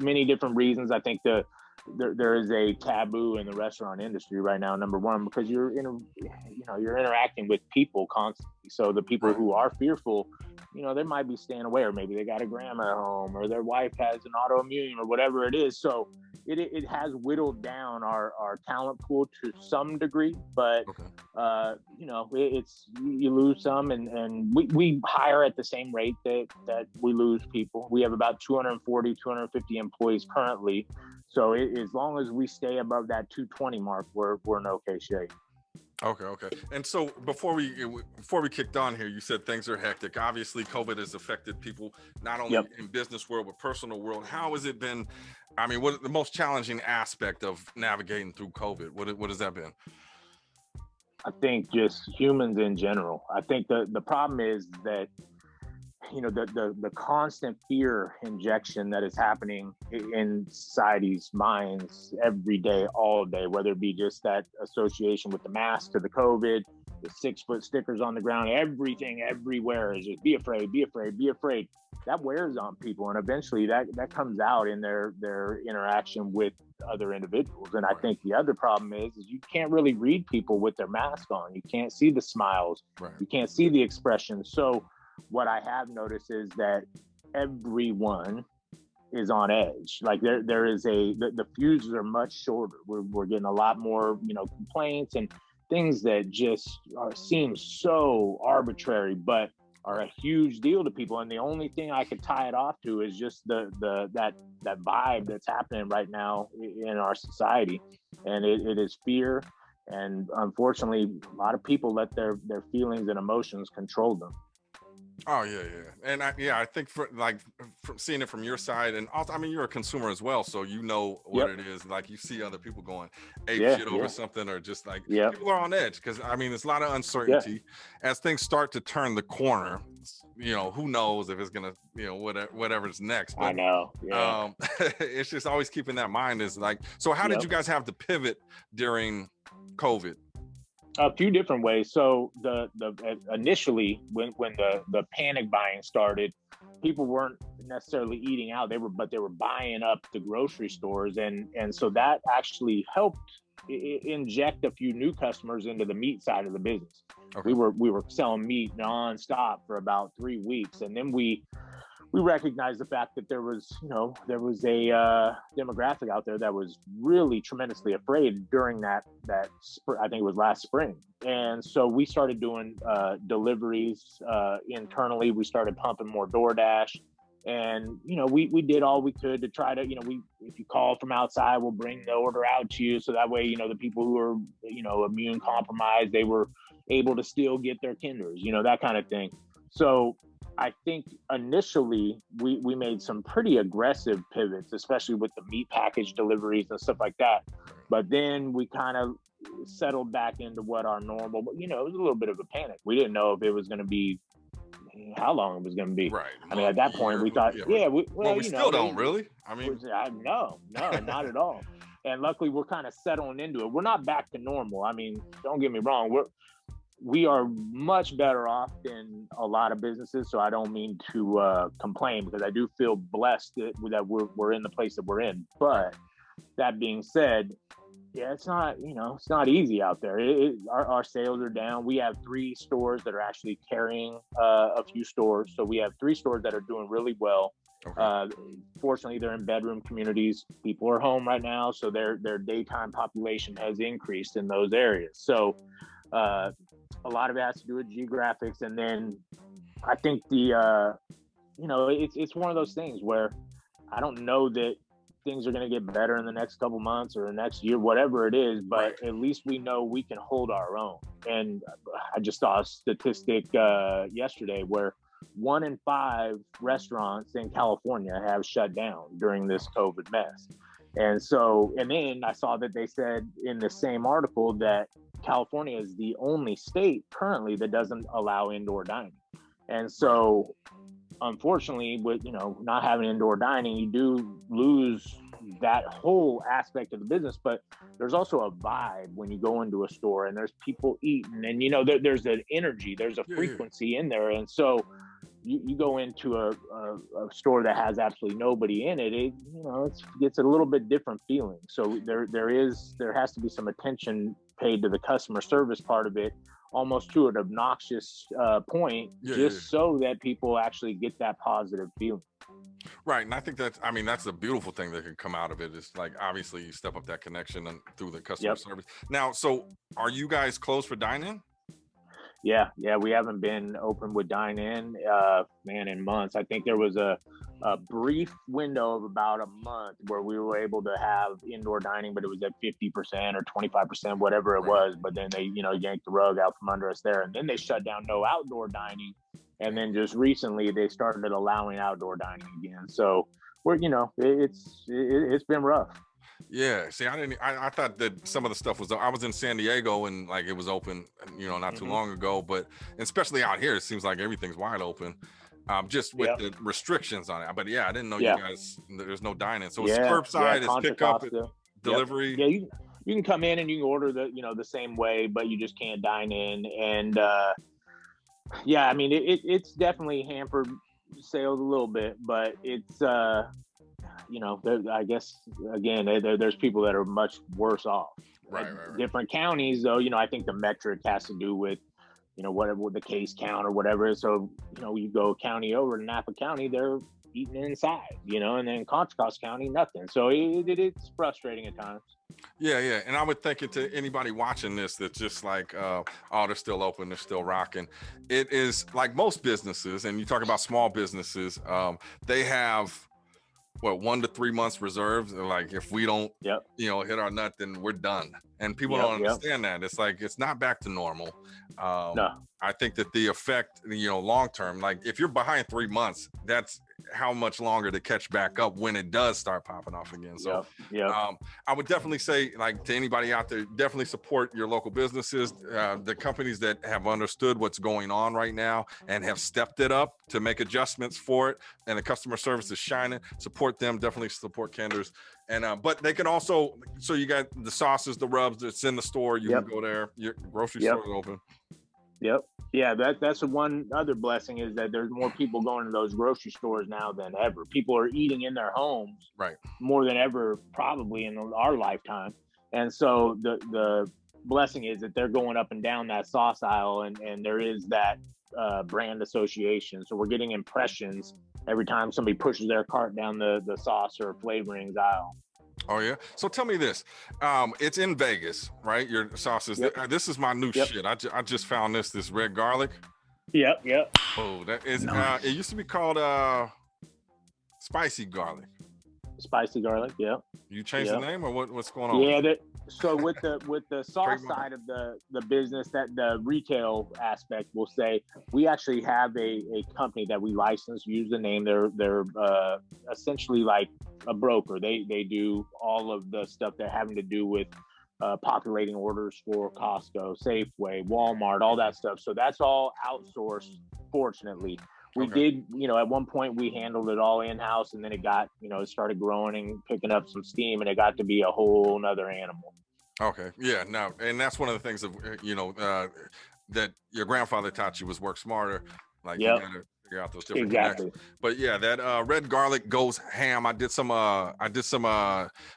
many different reasons. I think there is a taboo in the restaurant industry right now. Number one, because you're interacting with people constantly. So the people who are fearful, you know, they might be staying away, or maybe they got a grandma at home, or their wife has an autoimmune, or whatever it is. So it has whittled down our talent pool to some degree, but you know, it's you lose some, and we hire at the same rate that we lose people. We have about 240, 250 employees currently. So as long as we stay above that 220 mark, we're in okay shape. Okay. And so before we kicked on here, you said things are hectic. Obviously, COVID has affected people not only in business world but personal world. How has it been? I mean, what the most challenging aspect of navigating through COVID? What has that been? I think just humans in general. I think the problem is that, you know, the constant fear injection that is happening in society's minds every day, all day, whether it be just that association with the mask to the COVID, the 6-foot stickers on the ground, everything everywhere is just be afraid, be afraid, be afraid. That wears on people, and eventually that comes out in their interaction with other individuals. And I think the other problem is you can't really read people with their mask on. You can't see the smiles. You can't see the expressions. So what I have noticed is that everyone is on edge. Like there is the fuses are much shorter. We're getting a lot more, complaints and things that just seem so arbitrary, but are a huge deal to people. And the only thing I could tie it off to is just that vibe that's happening right now in our society. And it is fear. And unfortunately, a lot of people let their feelings and emotions control them. Oh yeah. And I think from seeing it from your side, and also, I mean, you're a consumer as well, so you know what it is. Like, you see other people going ape shit over something, or just like people are on edge, because I mean, there's a lot of uncertainty as things start to turn the corner. Who knows if it's gonna, whatever's next. But, I know. It's just always keeping that in mind. Is like, so how did you guys have to pivot during COVID? A few different ways. So the initially when the panic buying started, people weren't necessarily eating out. They were buying up the grocery stores, and so that actually helped inject a few new customers into the meat side of the business. Okay. We were selling meat nonstop for about 3 weeks, and then we recognized the fact that there was a demographic out there that was really tremendously afraid during that I think it was last spring. And so we started doing deliveries internally. We started pumping more DoorDash, and we did all we could to try to, if you call from outside, we'll bring the order out to you, so that way the people who are immune compromised, they were able to still get their Kinders, that kind of thing. So I think initially we made some pretty aggressive pivots, especially with the meat package deliveries and stuff like that. But then we kind of settled back into what our normal, it was a little bit of a panic. We didn't know if it was going to be, how long it was going to be. Right. I mean, at that point we thought, we still don't really. I mean, no, not at all. And luckily we're kind of settling into it. We're not back to normal. I mean, don't get me wrong. We are much better off than a lot of businesses, so I don't mean to complain, because I do feel blessed that we're in the place that we're in. But that being said, it's not it's not easy out there. Our sales are down. We have 3 stores that are actually carrying a few stores, so we have 3 stores that are doing really well. Okay. Fortunately, they're in bedroom communities. People are home right now, so their daytime population has increased in those areas. So a lot of it has to do with geographics, and then I think it's one of those things where I don't know that things are going to get better in the next couple months or next year, whatever it is, but at least we know we can hold our own. And I just saw a statistic yesterday where 1 in 5 restaurants in California have shut down during this COVID mess. And then I saw that they said in the same article that California is the only state currently that doesn't allow indoor dining. And so, unfortunately, with not having indoor dining, you do lose that whole aspect of the business. But there's also a vibe when you go into a store and there's people eating, and there's an energy, there's a frequency in there. And so you go into a store that has absolutely nobody in it, it's a little bit different feeling. So there has to be some attention paid to the customer service part of it, almost to an obnoxious point, so that people actually get that positive feeling. Right. And I think that's a beautiful thing that can come out of it. Is like, obviously you step up that connection through the customer service. Now, so are you guys closed for dine-in? Yeah, we haven't been open with dine-in, in months. I think there was a brief window of about a month where we were able to have indoor dining, but it was at 50% or 25%, whatever it was. But then they, yanked the rug out from under us there, and then they shut down no outdoor dining. And then just recently they started allowing outdoor dining again. So we're, it's been rough. Yeah. See, I thought that some of the stuff I was in San Diego and like it was open, not too long ago, but especially out here, it seems like everything's wide open. Just with the restrictions on it. But I didn't know you guys, there's no dining. So it's curbside, it's pickup, delivery. Yeah, you can come in and you can order the same way, but you just can't dine in. And it's definitely hampered sales a little bit, but it's I guess again there's people that are much worse off. Right. Different counties, though, I think the metric has to do with whatever the case count or whatever. So you go a county over to Napa County, they're eating inside, you know, and then Contra Costa County, nothing. So it's frustrating at times. Yeah, yeah. And I would think it to anybody watching this that's just like, oh, they're still open, they're still rocking. It is like most businesses, and you talk about small businesses, they have what 1 to 3 months reserves. Like if we don't, you know, hit our nut, then we're done. And people don't understand that. It's like it's not back to normal. No. I think that the effect, you know, long term, like if you're behind 3 months, that's how much longer to catch back up when it does start popping off again. So I would definitely say, like, to anybody out there, definitely support your local businesses, the companies that have understood what's going on right now and have stepped it up to make adjustments for it, and the customer service is shining. Support them. Definitely support Kenders. And but they can also, so you got the sauces, the rubs that's in the store. You can go there. Your grocery store is open. Yeah, that's the one other blessing, is that there's more people going to those grocery stores now than ever. People are eating in their homes more than ever, probably in our lifetime. And so the blessing is that they're going up and down that sauce aisle, and there is that brand association. So we're getting impressions every time somebody pushes their cart down the sauce or flavorings aisle. Oh yeah. So tell me this, it's in Vegas, right? Your sauces. This is my new shit. I just found this red garlic. Yep. Oh, that is. It used to be called spicy garlic. Spicy garlic. Yeah. You changed the name, or what's going on? Yeah. So with the sauce side of the business, that the retail aspect, will say we actually have a company that we license, use the name. They're essentially like a broker. They do all of the stuff that having to do with populating orders for Costco, Safeway, Walmart, all that stuff. So that's all outsourced, fortunately. We did, you know, at one point we handled it all in-house, and then it got, you know, it started growing and picking up some steam, and it got to be a whole nother animal. Okay. Yeah. No, and that's one of the things of, you know, that your grandfather taught you was work smarter. Like you gotta figure out those different connections. But yeah, that red garlic goes ham. I did some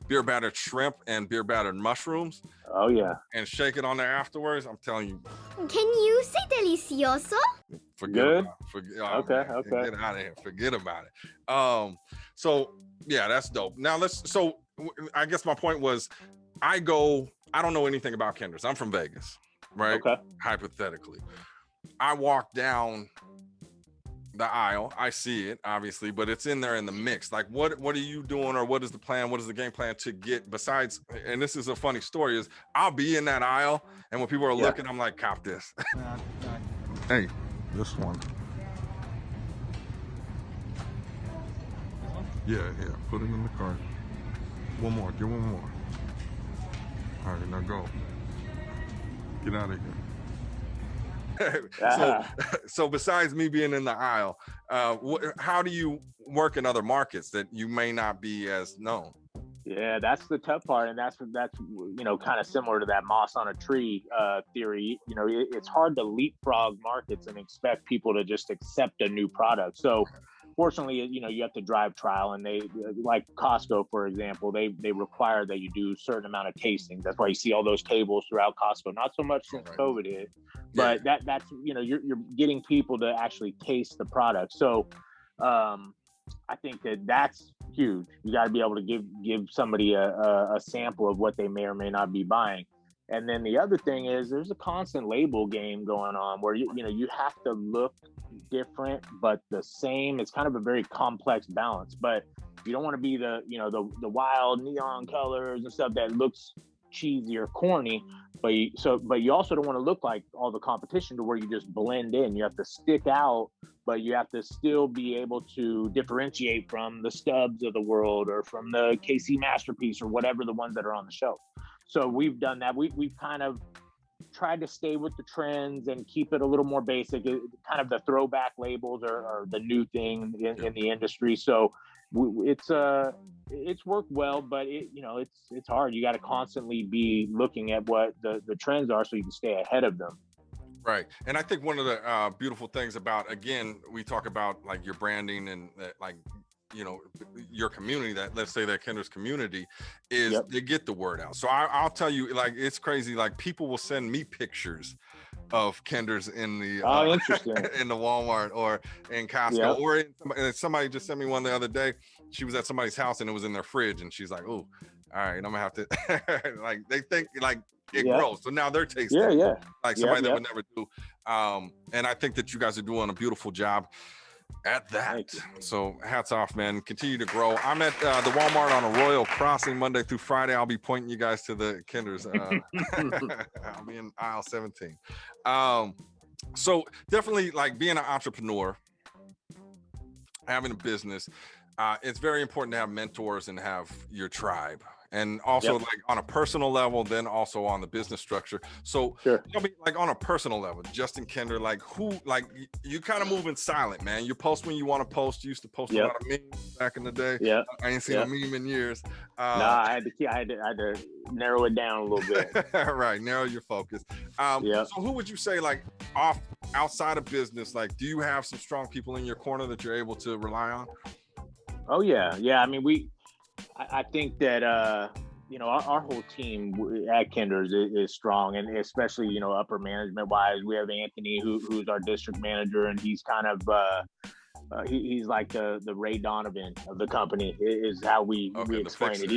beer battered shrimp and beer battered mushrooms. Oh yeah. And shake it on there afterwards. I'm telling you. Can you say delicioso? Forget Good. Okay. Get out of here. Forget about it. So yeah, that's dope. Now I guess my point was, I don't know anything about Kenders. I'm from Vegas, right? Okay. Hypothetically, I walk down the aisle, I see it obviously, but it's in there in the mix. Like what are you doing, or what is the plan? What is the game plan to get, besides, and this is a funny story, is I'll be in that aisle, and when people are looking, I'm like, cop this. Hey, this one. Yeah, put it in the cart. One more, get one more. All right, now go. Get out of here. So besides me being in the aisle, how do you work in other markets that you may not be as known? Yeah, that's the tough part, and that's you know, kind of similar to that moss on a tree theory. You know, it's hard to leapfrog markets and expect people to just accept a new product. So fortunately, you know, you have to drive trial, and they, like Costco, for example, they require that you do a certain amount of tastings. That's why you see all those tables throughout Costco. Not so much since COVID hit, but that's, you know, you're getting people to actually taste the product. So I think that's huge. You got to be able to give somebody a sample of what they may or may not be buying. And then the other thing is, there's a constant label game going on where you know, you have to look different but the same. It's kind of a very complex balance, but you don't want to be the wild neon colors and stuff that looks cheesy or corny, but you also don't want to look like all the competition to where you just blend in. You have to stick out, but you have to still be able to differentiate from the Stubbs of the world, or from the KC Masterpiece, or whatever the ones that are on the shelf. So we've done that. We've kind of tried to stay with the trends and keep it a little more basic. Kind of the throwback labels are the new thing in the industry. So it's worked well, but it's hard. You got to constantly be looking at what the trends are so you can stay ahead of them. Right. And I think one of the beautiful things about, again, we talk about like your branding and like you know, your community, that let's say that Kendra's community is they get the word out. So I'll tell you, like, it's crazy. Like, people will send me pictures of Kendra's in the in the Walmart or in Costco, or somebody just sent me one the other day. She was at somebody's house and it was in their fridge, and she's like, "Oh, all right, I'm gonna have to." Like, they think like it grows, so now they're tasting like somebody that would never do. And I think that you guys are doing a beautiful job at that. So hats off, man. Continue to grow. I'm at the Walmart on Arroyo Crossing Monday through Friday. I'll be pointing you guys to the Kenders. I'll be in aisle 17. So definitely, like, being an entrepreneur, having a business, it's very important to have mentors and have your tribe. And also, like, on a personal level, then also on the business structure. So tell me, like, on a personal level, Justin Kendra, like, who, like, you kind of moving silent, man. You post when you want to post. You used to post a lot of memes back in the day. I ain't seen a meme in years. I had to narrow it down a little bit. Right, narrow your focus. So who would you say, like, outside of business, like, do you have some strong people in your corner that you're able to rely on? Oh yeah. I mean, I think that you know, our whole team at Kendra's is strong, and especially, you know, upper management wise, we have Anthony who's our district manager, and he's kind of he's like the Ray Donovan of the company is how we explain it.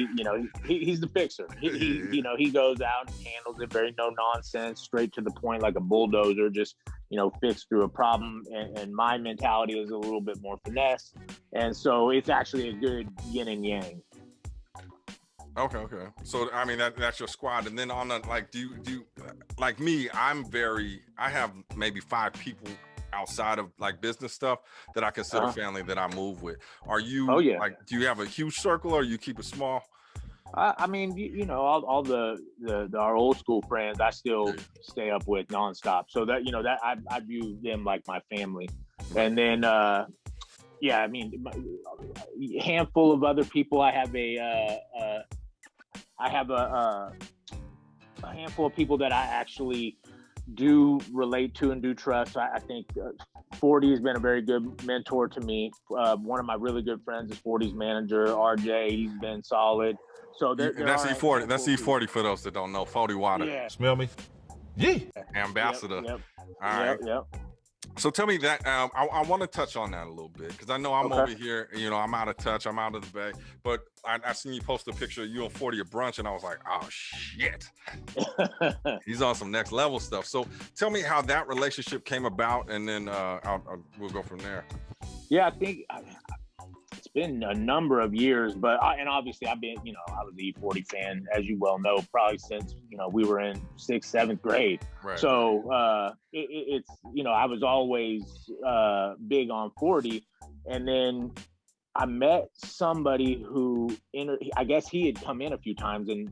He's the fixer. You know, he goes out and handles it very no nonsense, straight to the point, like a bulldozer, just, you know, fix through a problem. And my mentality is a little bit more finesse, and so it's actually a good yin and yang. Okay. So I mean, that's your squad. And then on the, like, do you like me? I have maybe 5 people outside of, like, business stuff that I consider family that I move with. Are you? Like, do you have a huge circle, or you keep it small? I mean, you know, all the our old school friends I still stay up with nonstop. So that, you know, that I view them like my family. And then I mean, a handful of other people. I have a handful of people that I actually do relate to and do trust. I think 40 has been a very good mentor to me. One of my really good friends is 40's manager, RJ. He's been solid. So that's E40. That's E40 for those that don't know. 40 Water. Yeah. Smell me? Yeah. Ambassador. Yep. All right. Yep. So tell me that, I want to touch on that a little bit, because I know I'm over here, you know, I'm out of touch, I'm out of the bay, but I seen you post a picture of you and 40 at brunch, and I was like, oh shit, he's on some next level stuff. So tell me how that relationship came about, and then we'll go from there. Yeah, I think it's been a number of years, but obviously I've been, you know, I was the E40 fan, as you well know, probably since, you know, we were in 6th, 7th grade. Right. So it's, you know, I was always big on 40, and then I met somebody who, I guess he had come in a few times, and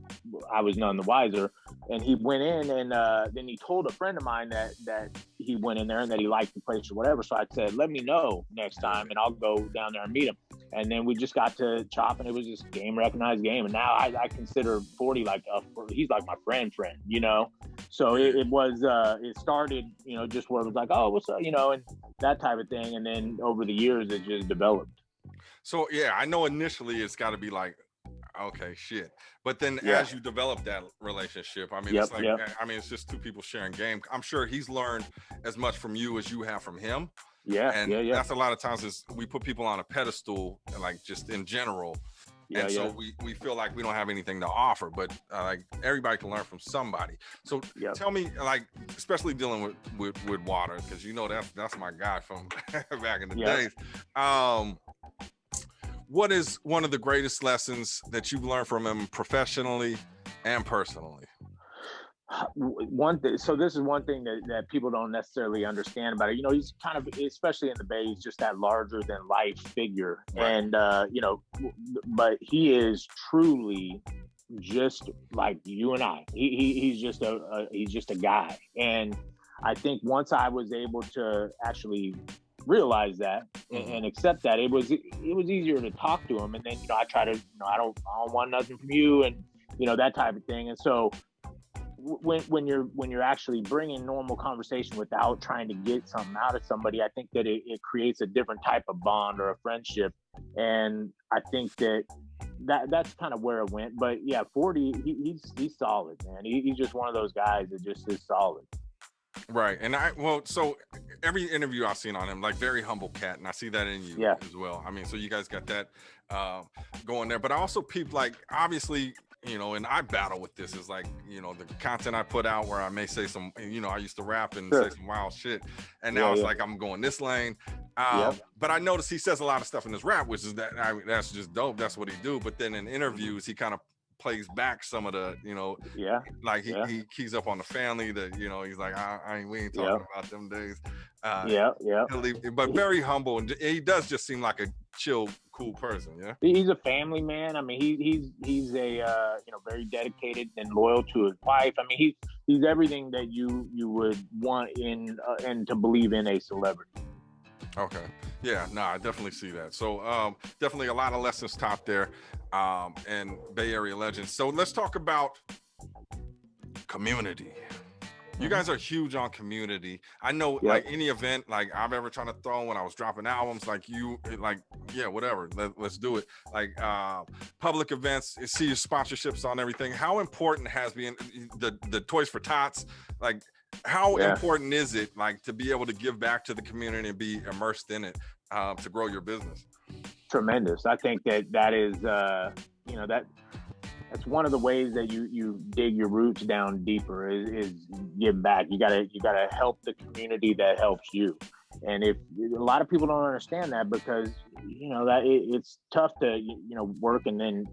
I was none the wiser. And he went in, and then he told a friend of mine that he went in there and that he liked the place or whatever. So I said, let me know next time, and I'll go down there and meet him. And then we just got to chop, and it was this recognized game. And now I consider 40 like he's like my friend, you know? So it was, it started, you know, just where it was like, oh, what's up, you know, and that type of thing. And then over the years, it just developed. So yeah, I know initially it's got to be like, okay, shit. But then as you develop that relationship, I mean, it's like, I mean, it's just 2 people sharing game. I'm sure he's learned as much from you as you have from him. That's a lot of times is we put people on a pedestal, like, just in general. So we feel like we don't have anything to offer, but like, everybody can learn from somebody. So tell me, like, especially dealing with Water, because, you know, that's my guy from back in the days. What is one of the greatest lessons that you've learned from him professionally and personally? One thing, so this is one thing that people don't necessarily understand about it. You know, he's kind of, especially in the Bay, he's just that larger than life figure. Right. And, you know, but he is truly just like you and I. He's just a guy. And I think once I was able to actually realize that and accept that, it was easier to talk to him. And then, you know, I try to, you know, I don't want nothing from you, and, you know, that type of thing. And so when you're actually bringing normal conversation without trying to get something out of somebody, I think that it creates a different type of bond or a friendship, and I think that's kind of where it went. But yeah, 40, he's solid, man. He's just one of those guys that just is solid. Right. And so every interview I've seen on him, like, very humble cat, and I see that in you as well. I mean, so you guys got that going there, but I also peep, like, obviously, you know, and I battle with this, is like, you know, the content I put out where I may say some, you know, I used to rap and say some wild shit, and now it's like I'm going this lane. But I noticed he says a lot of stuff in his rap, which is that's just dope. That's what he do. But then in interviews, he kind of plays back some of the, you know, like he keys up on the family, that, you know, he's like, we ain't talking about them days. But very humble, and he does just seem like a chill, cool person. He's a family man. I mean, he's a you know, very dedicated and loyal to his wife. I mean, he's everything that you would want in and to believe in a celebrity. Okay. Yeah, no, I definitely see that. So definitely a lot of lessons taught there, and Bay Area legends. So let's talk about community. You guys are huge on community. I know, like, any event like I've ever tried to throw when I was dropping albums, like, whatever, let's do it. Like public events, see your sponsorships on everything. How important has been the Toys for Tots? Like, how important is it, like, to be able to give back to the community and be immersed in it to grow your business? Tremendous. I think that is, you know, that's one of the ways that you dig your roots down deeper is give back. You gotta help the community that helps you. And if a lot of people don't understand that, because, you know, that it's tough to, you know, work and then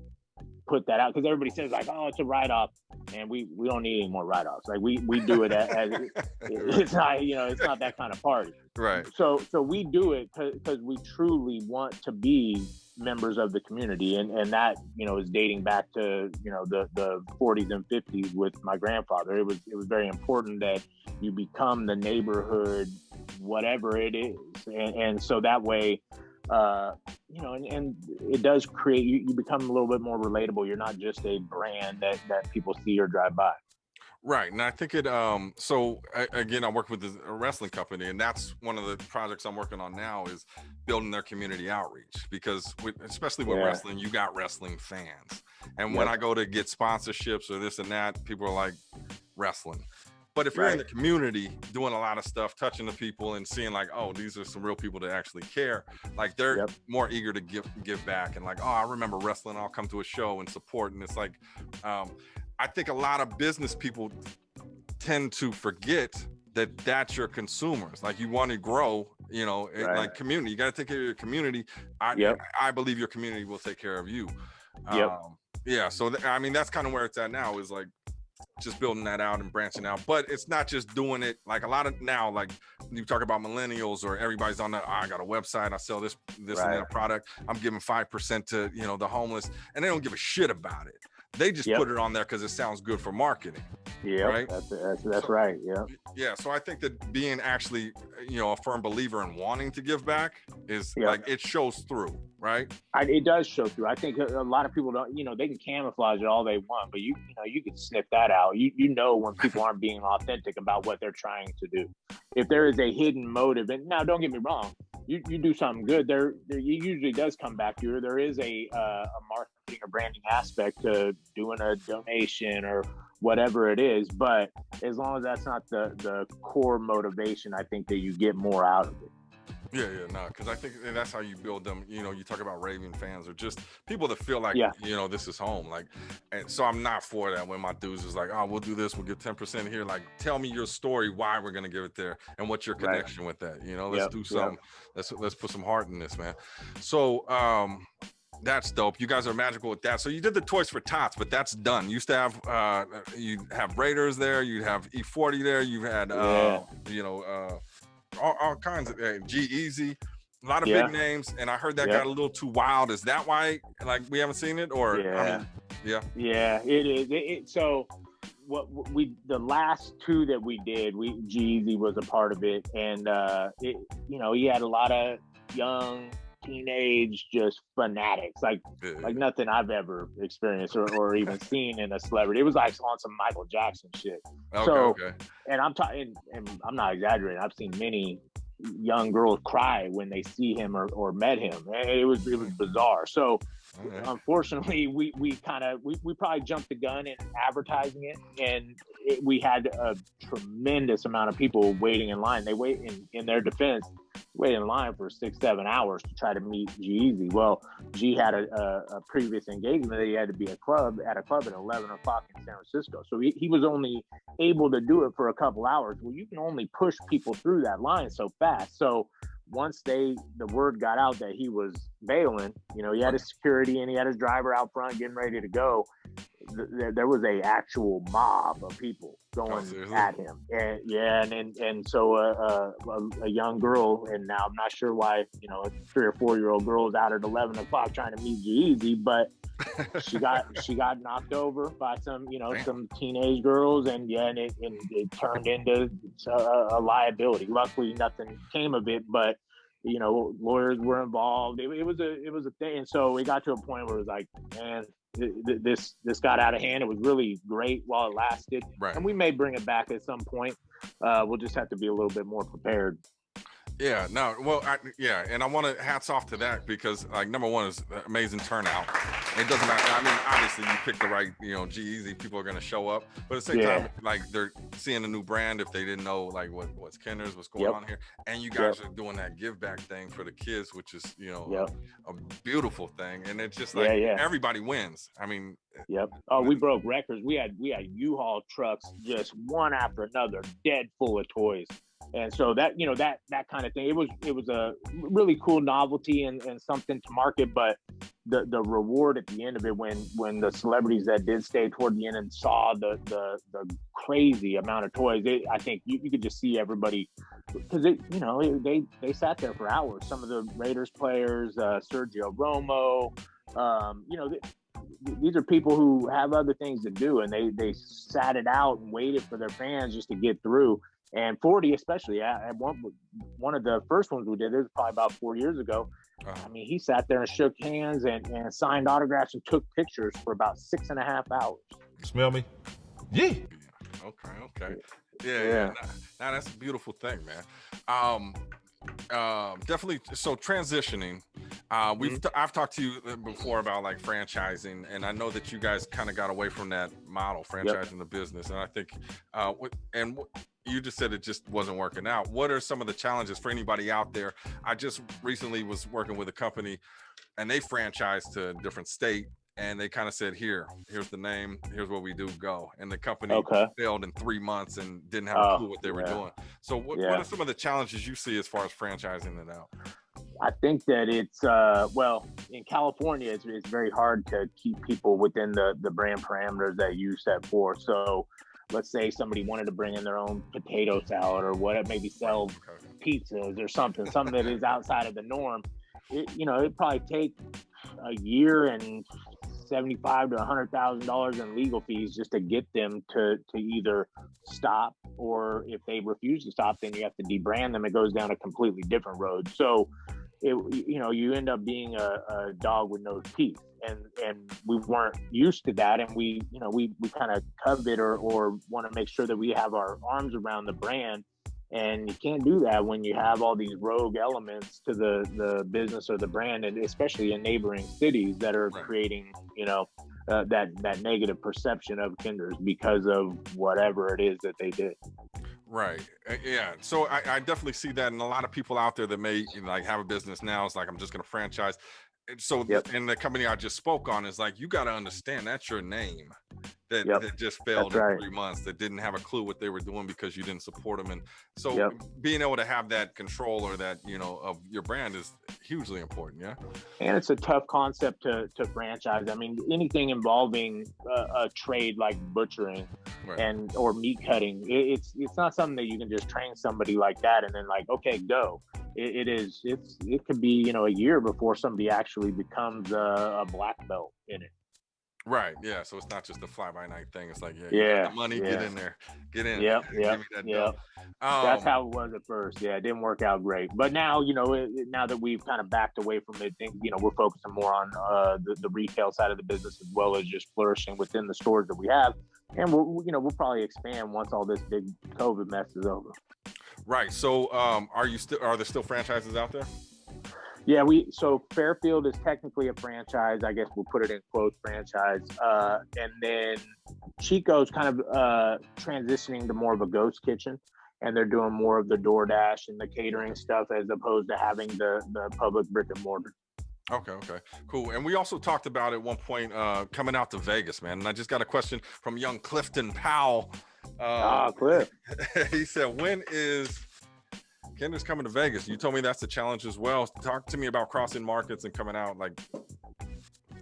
put that out, because everybody says, like, oh, it's a write-off, and we don't need any more write-offs. Like, we do it as it's not, you know, it's not that kind of party. Right. So we do it because we truly want to be members of the community, and that, you know, is dating back to, you know, the 40s and 50s with my grandfather. It was very important that you become the neighborhood, whatever it is, and so that way, you know, and it does create, you become a little bit more relatable. You're not just a brand that people see or drive by. Right. And I think again, I work with a wrestling company, and that's one of the projects I'm working on now, is building their community outreach, because especially with wrestling, you got wrestling fans. And when I go to get sponsorships or this and that, people are like, wrestling. But if you're in the community doing a lot of stuff, touching the people and seeing, like, oh, these are some real people that actually care, like, they're more eager to give back, and like, oh, I remember wrestling, I'll come to a show and support. And it's like, I think a lot of business people tend to forget that that's your consumers. Like, you want to grow, you know, like community. You got to take care of your community. I believe your community will take care of you. So I mean, that's kind of where it's at now, is like just building that out and branching out. But it's not just doing it, like, a lot of now, like, you talk about millennials, or everybody's on I got a website, I sell this and that product, I'm giving 5% to, you know, the homeless, and they don't give a shit about it. They just put it on there because it sounds good for marketing. Right. That's right. Yeah. So I think that being actually, you know, a firm believer in wanting to give back is like, it shows through, right? It does show through. I think a lot of people don't, you know, they can camouflage it all they want, but you know, you can sniff that out. You know when people aren't being authentic about what they're trying to do. If there is a hidden motive, and now don't get me wrong, you do something good, there usually does come back to you. There is a marketing or branding aspect to doing a donation or whatever it is, but as long as that's not the core motivation, I think that you get more out of it. Because I think that's how you build them. You know, you talk about raving fans, or just people that feel like, you know, this is home. Like, and so I'm not for that when my dudes is like, oh, we'll do this, we'll get 10% here. Like, tell me your story, why we're gonna give it there, and what's your connection with that. You know, let's do something. Let's put some heart in this, man. So that's dope. You guys are magical with that. So you did the Toys for Tots, but that's done. You used to have you have Raiders there, you have E40 there, you had you know, all kinds of G-Eazy, a lot of big names, and I heard that got a little too wild. Is that why, like, we haven't seen it? Or it is. So what the last two that we did, G-Eazy was a part of it, and it, you know, he had a lot of young teenage just fanatics, like nothing I've ever experienced or even seen in a celebrity. It was like on some Michael Jackson shit. And I'm talking, and I'm not exaggerating. I've seen many young girls cry when they see him or met him. It was bizarre. So unfortunately, we probably jumped the gun in advertising it, and we had a tremendous amount of people waiting in line. They wait in their defense, wait in line for 6-7 hours to try to meet G-Eazy. Well, G had a previous engagement that he had to be at a club at 11 o'clock in San Francisco. So he was only able to do it for a couple hours. Well, you can only push people through that line so fast. So once the word got out that he was bailing, you know, he had his security and he had his driver out front getting ready to go. There was a actual mob of people going at him, and so a young girl, and now I'm not sure why, you know, a 3 or 4 year old girl is out at 11 o'clock trying to meet G-Eazy, but she got knocked over by some teenage girls, and it turned into a liability. Luckily, nothing came of it, but you know, lawyers were involved. It was a thing, and so it got to a point where it was like, man, this got out of hand. It was really great while it lasted, and we may bring it back at some point. We'll just have to be a little bit more prepared. Yeah, no, well, and I want to hats off to that, because like number one is amazing turnout. It doesn't matter. I mean, obviously you pick the right, you know, G-Eazy, people are going to show up, but at the same time, like they're seeing a new brand if they didn't know like what's Kenner's, what's going on here, and you guys are doing that give back thing for the kids, which is, you know, a beautiful thing, and it's just like everybody wins. I mean, oh, we broke records. We had U-Haul trucks just one after another, dead full of toys. And so that, you know, that kind of thing, it was a really cool novelty and something to market, but the reward at the end of it, when the celebrities that did stay toward the end and saw the crazy amount of toys, I think you could just see everybody, because they sat there for hours. Some of the Raiders players, Sergio Romo, these are people who have other things to do, and they sat it out and waited for their fans just to get through. And 40, especially, one of the first ones we did, it was probably about 4 years ago. I mean, he sat there and shook hands and signed autographs and took pictures for about 6.5 hours. Smell me? Yeah. Okay. Yeah. Now that's a beautiful thing, man. Definitely. So transitioning, I've talked to you before about like franchising, and I know that you guys kind of got away from that model, franchising the business, and I think you just said it just wasn't working out. What are some of the challenges for anybody out there? I just recently was working with a company, and they franchised to a different state, and they kind of said, here's the name, here's what we do, go. And the company failed in 3 months and didn't have a clue what they were doing. So what are some of the challenges you see as far as franchising it out? I think that it's, in California, it's very hard to keep people within the brand parameters that you set forth. So let's say somebody wanted to bring in their own potato salad or whatever, maybe sell pizzas or something that is outside of the norm. It'd probably take a year and $75,000 to $100,000 in legal fees just to get them to either stop, or if they refuse to stop, then you have to debrand them. It goes down a completely different road. So you end up being a dog with no teeth, and we weren't used to that, and we kind of covet or want to make sure that we have our arms around the brand. And you can't do that when you have all these rogue elements to the business or the brand, and especially in neighboring cities that are creating, that negative perception of Kinder's because of whatever it is that they did. Right. Yeah. So I definitely see that. And a lot of people out there that may have a business now, it's like, I'm just going to franchise. So and the company I just spoke on is like, you got to understand that's your name that just failed in 3 months, that didn't have a clue what they were doing because you didn't support them. And so being able to have that control, or that, of your brand, is hugely important. Yeah. And it's a tough concept to franchise. I mean, anything involving a trade like butchering or meat cutting, it's not something that you can just train somebody like that and then like, okay, go. It could be, a year before somebody actually becomes a black belt in it. Right. Yeah. So it's not just a fly by night thing. It's like, yeah, Yeah, you got the money, yeah. get in there, get in. Yep, Give yep, me that yep. dough. That's how it was at first. Yeah, it didn't work out great. But now, now that we've kind of backed away from it, we're focusing more on the retail side of the business as well as just flourishing within the stores that we have. And we'll probably expand once all this big COVID mess is over. Right. So, are there still franchises out there? Yeah, so Fairfield is technically a franchise. I guess we'll put it in quotes, franchise. And then Chico's kind of transitioning to more of a ghost kitchen, and they're doing more of the DoorDash and the catering stuff as opposed to having the public brick and mortar. Okay, cool. And we also talked about at one point coming out to Vegas, man. And I just got a question from young Clifton Powell. Cliff. He said, when is Kendra's coming to Vegas? You told me that's a challenge as well. Talk to me about crossing markets and coming out. Like,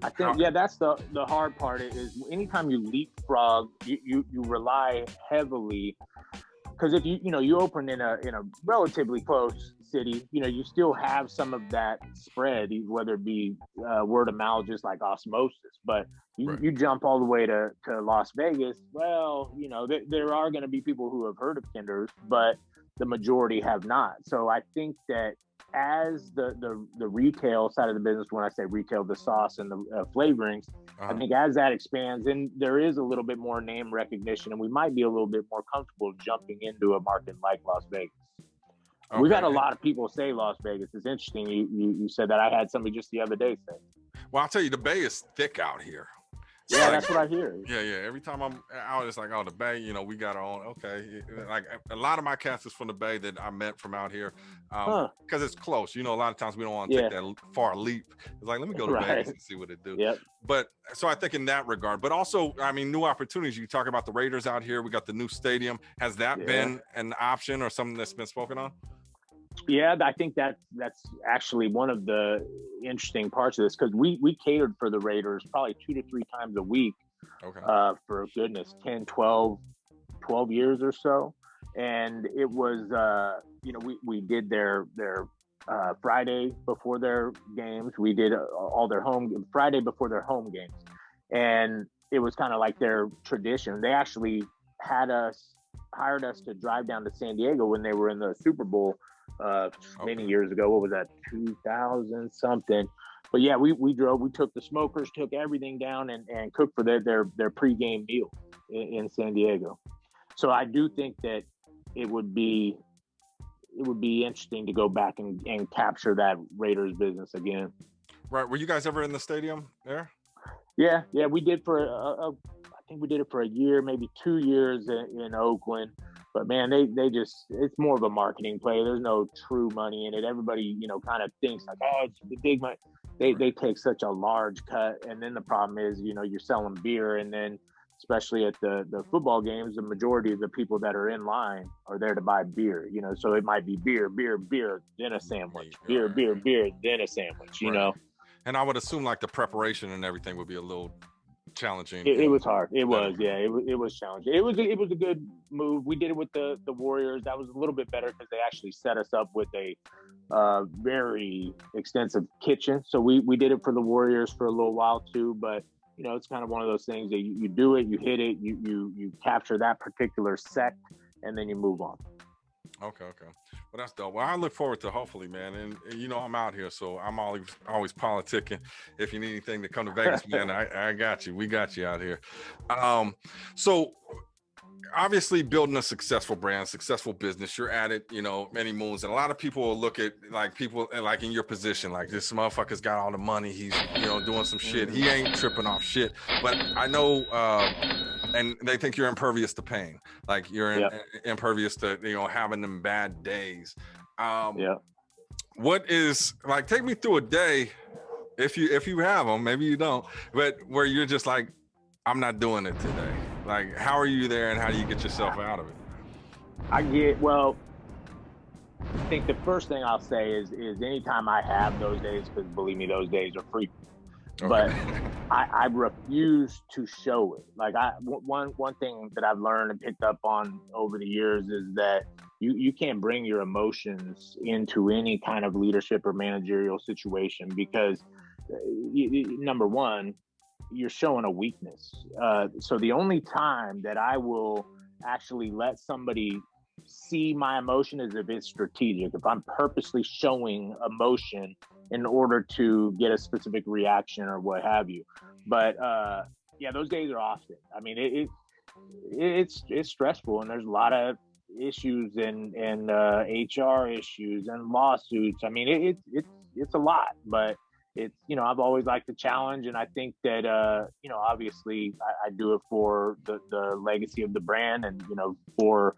I think, that's the hard part is anytime you leapfrog, you rely heavily, because if you open in a relatively close city, you still have some of that spread, whether it be word of mouth, just like osmosis. But you jump all the way to Las Vegas. Well, there are going to be people who have heard of Kendra's, but the majority have not. So I think that as the retail side of the business, when I say retail, the sauce and the flavorings, I think as that expands, and there is a little bit more name recognition, and we might be a little bit more comfortable jumping into a market like Las Vegas. Okay. We've had a lot of people say Las Vegas. It's interesting. You said that. I had somebody just the other day say. Well, I'll tell you, the Bay is thick out here. Yeah, that's what I hear. Yeah. Every time I'm out, it's like, oh, the Bay, we got our own. Okay. Like a lot of my cast is from the Bay that I met from out here because it's close. A lot of times we don't want to take that far leap. It's like, let me go to Vegas and see what it do. Yep. But so I think in that regard, but also, I mean, new opportunities. You talk about the Raiders out here. We got the new stadium. Has that been an option or something that's been spoken on? Yeah, I think that's actually one of the interesting parts of this, because we catered for the Raiders probably 2 to 3 times a week for goodness 10, 12 years or so. And it was we did their Friday before their games. We did all their Friday before their home games, and it was kind of like their tradition. They actually hired us to drive down to San Diego when they were in the Super Bowl many years ago. What was that, 2000 something? But yeah, we drove, we took the smokers, took everything down and cooked for their pregame meal in San Diego. So I do think that it would be interesting to go back and capture that Raiders business again. Right. Were you guys ever in the stadium there? Yeah, we did for I think we did it for a year, maybe 2 years in Oakland. But man, they just, it's more of a marketing play. There's no true money in it. Everybody, kind of thinks like, oh, it's the big money. They take such a large cut. And then the problem is, you're selling beer. And then especially at the football games, the majority of the people that are in line are there to buy beer, so it might be beer, then a sandwich, beer, then a sandwich, And I would assume like the preparation and everything would be a little challenging. It was hard. It was challenging. It was a good move. We did it with the Warriors. That was a little bit better because they actually set us up with a very extensive kitchen. So we did it for the Warriors for a little while too. But it's kind of one of those things that you do it, you hit it, you capture that particular sect, and then you move on. Okay. Well, that's dope. Well, I look forward to hopefully, man. And I'm out here, so I'm always politicking. If you need anything to come to Vegas, man, I got you. We got you out here. So obviously building a successful brand, successful business, you're at it, many moons. And a lot of people will look at people in your position, like this motherfucker's got all the money. He's, doing some shit. He ain't tripping off shit. But I know, and they think you're impervious to pain. Like you're impervious to, having them bad days. What is take me through a day, if you have them, maybe you don't, but where you're just like, I'm not doing it today. Like, how are you there and how do you get yourself out of it? I think the first thing I'll say is anytime I have those days, because believe me, those days are frequent. Okay. But I refuse to show it. Like one thing that I've learned and picked up on over the years is that you can't bring your emotions into any kind of leadership or managerial situation because number one, you're showing a weakness. So the only time that I will actually let somebody see my emotion is if it's strategic, if I'm purposely showing emotion in order to get a specific reaction or what have you. But yeah, those days are often. I mean, it's stressful, and there's a lot of issues and HR issues and lawsuits. I mean, it's a lot, but it's, you know, I've always liked the challenge, and I think that you know, obviously I do it for the legacy of the brand, and you know, for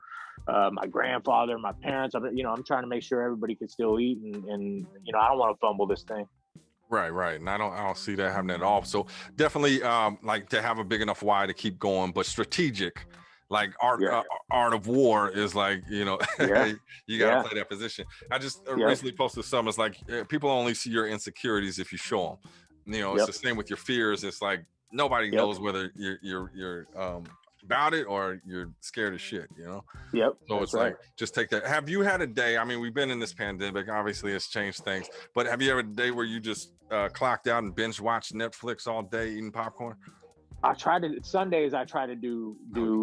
my grandfather, my parents. You know, I'm trying to make sure everybody can still eat, and you know, I don't want to fumble this thing. Right. And I don't see that happening at all. So definitely like to have a big enough why to keep going, but strategic, like art of war is like, you know, you got to play that position. I just recently posted some, it's like people only see your insecurities if you show them. You know, it's the same with your fears. It's like nobody knows whether you're about it or you're scared of shit, you know? So it's like, just take that. Have you had a day, I mean, we've been in this pandemic, obviously it's changed things, but have you ever a day where you just clocked out and binge watched Netflix all day eating popcorn? Sundays I try to do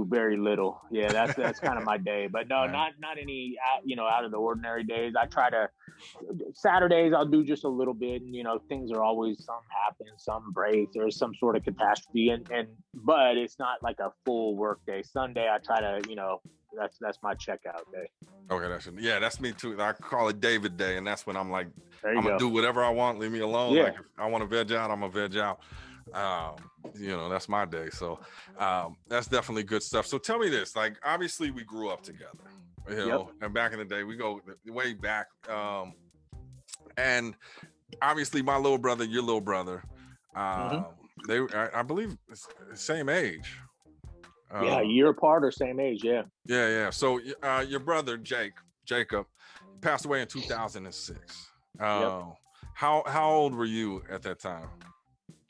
very little. Yeah, that's kind of my day. But no, not any you know, out of the ordinary days. I try to Saturdays I'll do just a little bit, and you know, things are always, some happen, some breaks, there's some sort of catastrophe, and but it's not like a full work day. Sunday I try to, you know, that's my checkout day. Okay, that's me too. I call it David Day, and that's when I'm like, I'm gonna go. do whatever I want, leave me alone. Like if I want to veg out, I'm gonna veg out. You know, that's my day. So that's definitely good stuff. So tell me this, like obviously we grew up together, you know, and back in the day we go way back, and obviously my little brother, your little brother, they I believe same age. A year apart or same age. So your brother Jacob passed away in 2006. How old were you at that time?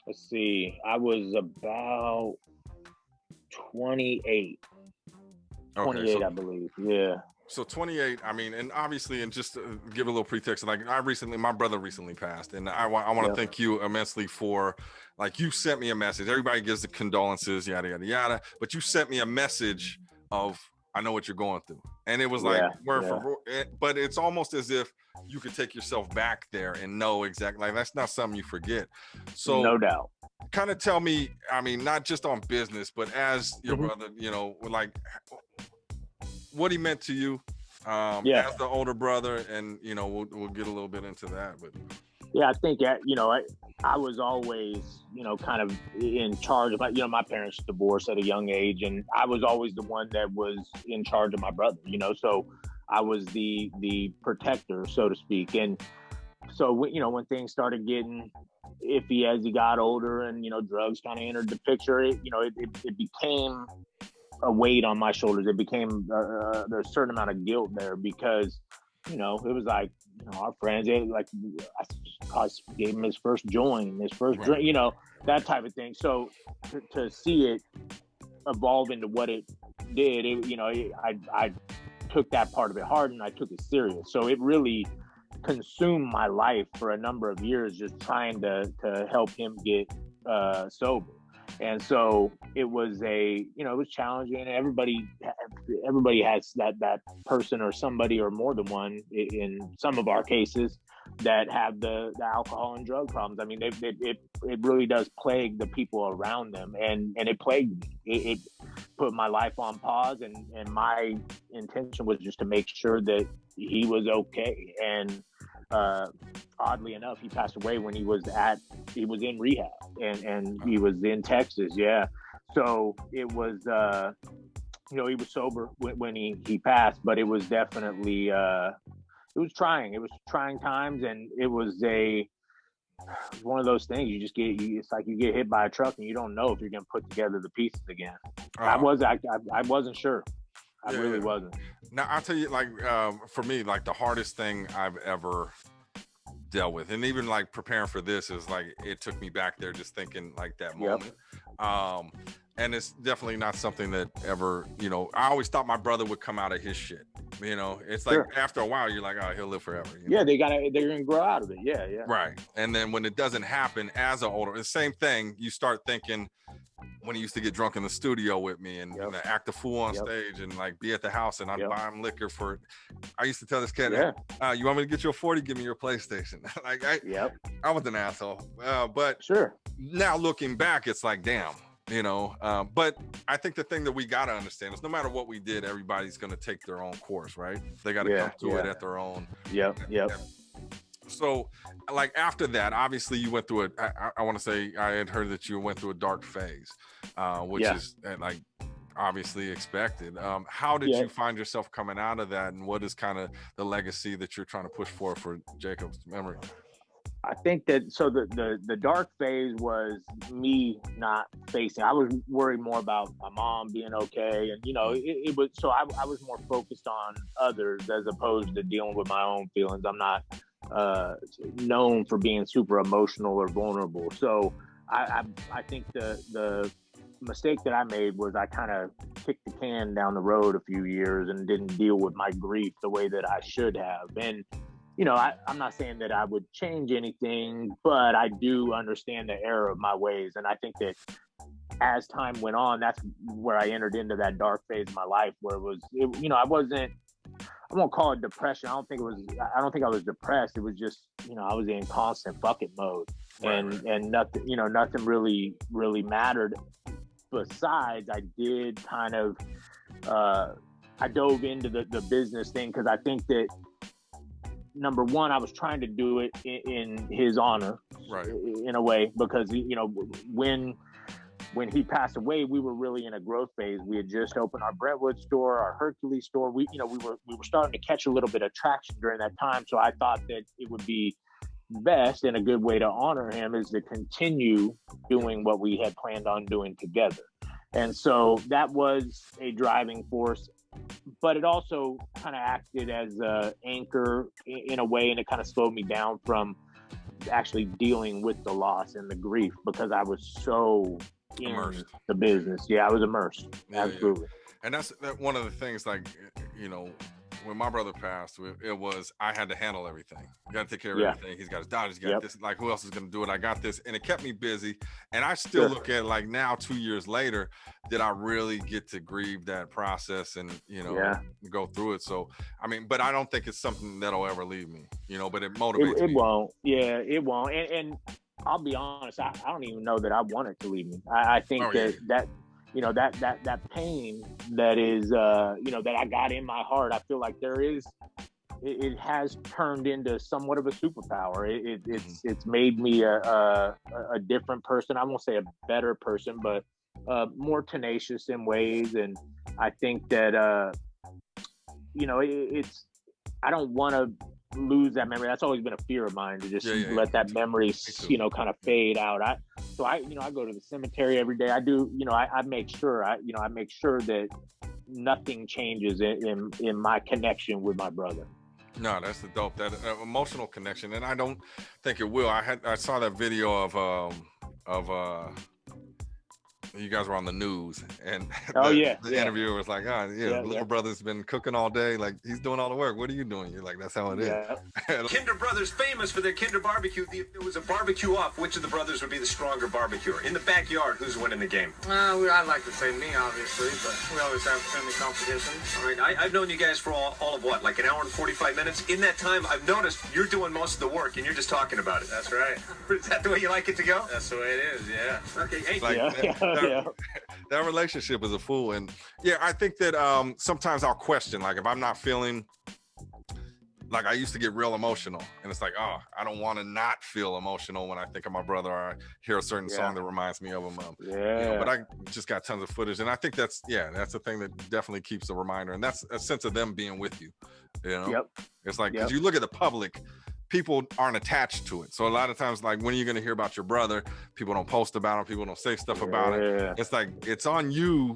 Let's see, I was about 28. 28, I believe. Yeah. So 28, I mean, and obviously, and just to give a little pretext, like my brother recently passed, and I want to thank you immensely for, like, you sent me a message. Everybody gives the condolences, yada, yada, yada, but you sent me a message of, I know what you're going through. And it was like, but it's almost as if you could take yourself back there and know exactly, like, that's not something you forget. So no doubt. Kind of tell me, I mean, not just on business, but as your brother, you know, like what he meant to you as the older brother, and, you know, we'll get a little bit into that, but. Yeah, I think, you know, I was always, you know, kind of in charge of my, you know, my parents divorced at a young age, and I was always the one that was in charge of my brother, you know, so I was the protector, so to speak. And so, you know, when things started getting iffy as he got older and, you know, drugs kind of entered the picture, it became a weight on my shoulders. It became there's a certain amount of guilt there, because, you know, it was like, you know, our friends, like, I gave him his first joint, his first drink, you know, that type of thing. So to see it evolve into what it did, you know, I took that part of it hard, and I took it serious. So it really consumed my life for a number of years, just trying to help him get sober. And so it was it was challenging. Everybody has that person or somebody, or more than one in some of our cases, that have the alcohol and drug problems. I mean, it really does plague the people around them, and it plagued me. It put my life on pause, and my intention was just to make sure that he was okay. And oddly enough, he passed away when he was in rehab, and he was in Texas. Yeah. So it was, you know, he was sober when he passed, but it was definitely, it was trying. It was trying times, and it was one of those things. You just it's like you get hit by a truck and you don't know if you're going to put together the pieces again. I wasn't sure. I really wasn't. Now, I'll tell you, like, for me, like, the hardest thing I've ever dealt with, and even like preparing for this, is like, it took me back there just thinking like that moment. And it's definitely not something that ever, I always thought my brother would come out of his shit. It's like after a while, you're like, oh, he'll live forever. They're going to grow out of it. Yeah. Right. And then when it doesn't happen as an older, the same thing, you start thinking when he used to get drunk in the studio with me and act a fool on stage and like be at the house and I'd buy him liquor for, I used to tell this kid, you want me to get you a 40? Give me your PlayStation. Like I was an asshole. But now looking back, it's like, damn. But I think the thing that we got to understand is no matter what we did, everybody's going to take their own course, right? They got to come to it at their own. Yep. So like after that, obviously you went through I want to say I had heard that you went through a dark phase, which is like obviously expected. How did you find yourself coming out of that, and what is kind of the legacy that you're trying to push for Jacob's memory? I think that the dark phase was me not facing. I was worried more about my mom being okay, and it was so I was more focused on others as opposed to dealing with my own feelings. I'm not known for being super emotional or vulnerable, so I think the mistake that I made was I kind of kicked the can down the road a few years and didn't deal with my grief the way that I should have. And I'm not saying that I would change anything, but I do understand the error of my ways. And I think that as time went on, that's where I entered into that dark phase of my life where I won't call it depression. I don't think I was depressed. It was just, I was in constant fucking mode and nothing, nothing really mattered. Besides, I did kind of, I dove into the business thing because I think that, number one, I was trying to do it in his honor, right? In a way, because when he passed away, we were really in a growth phase. We had just opened our Brentwood store, our Hercules store. We were starting to catch a little bit of traction during that time. So I thought that it would be best and a good way to honor him is to continue doing what we had planned on doing together. And so that was a driving force. But it also kind of acted as an anchor in a way, and it kind of slowed me down from actually dealing with the loss and the grief because I was so immersed in the business. Yeah, I was immersed. Absolutely. Yeah. And that's one of the things, like, when my brother passed, it was I had to handle everything. I got to take care of everything. He's got his daughter, he's got this. Like, who else is going to do it? I got this. And it kept me busy. And I still look at it like now, 2 years later, did I really get to grieve that process and, go through it? So, but I don't think it's something that'll ever leave me, but it motivates me. It won't. Yeah, it won't. And I'll be honest, I don't even know that I want it to leave me. I think that pain that is, that I got in my heart, I feel like it has turned into somewhat of a superpower. It's made me a different person. I won't say a better person, but more tenacious in ways. And I think that, I don't want to lose that memory. That's always been a fear of mine to just let that memory, kind of fade out. I go to the cemetery every day. I do, I make sure that nothing changes in my connection with my brother. No, that's the dope, that emotional connection. And I don't think it will. I saw that video of you guys were on the news, and the interviewer was like, little brother's been cooking all day, like he's doing all the work. What are you doing? You're like, that's how it is. Kinder Brothers famous for their Kinder barbecue. If it was a barbecue off, which of the brothers would be the stronger barbecuer? In the backyard, who's winning the game? I'd like to say me, obviously, but we always have friendly competition. All right, I've known you guys for all of what, like an hour and 45 minutes? In that time, I've noticed you're doing most of the work and you're just talking about it. That's right. Is that the way you like it to go? That's the way it is, yeah. Okay, hey. That relationship is a fool. And I think that sometimes I'll question, like if I'm not feeling, like I used to get real emotional, and it's like, oh, I don't want to not feel emotional when I think of my brother or I hear a certain song that reminds me of him. But I just got tons of footage, and I think that's the thing that definitely keeps a reminder, and that's a sense of them being with you. It's like, because you look at the public, people aren't attached to it. So a lot of times, like, when are you going to hear about your brother? People don't post about him. People don't say stuff about it. It's like, it's on you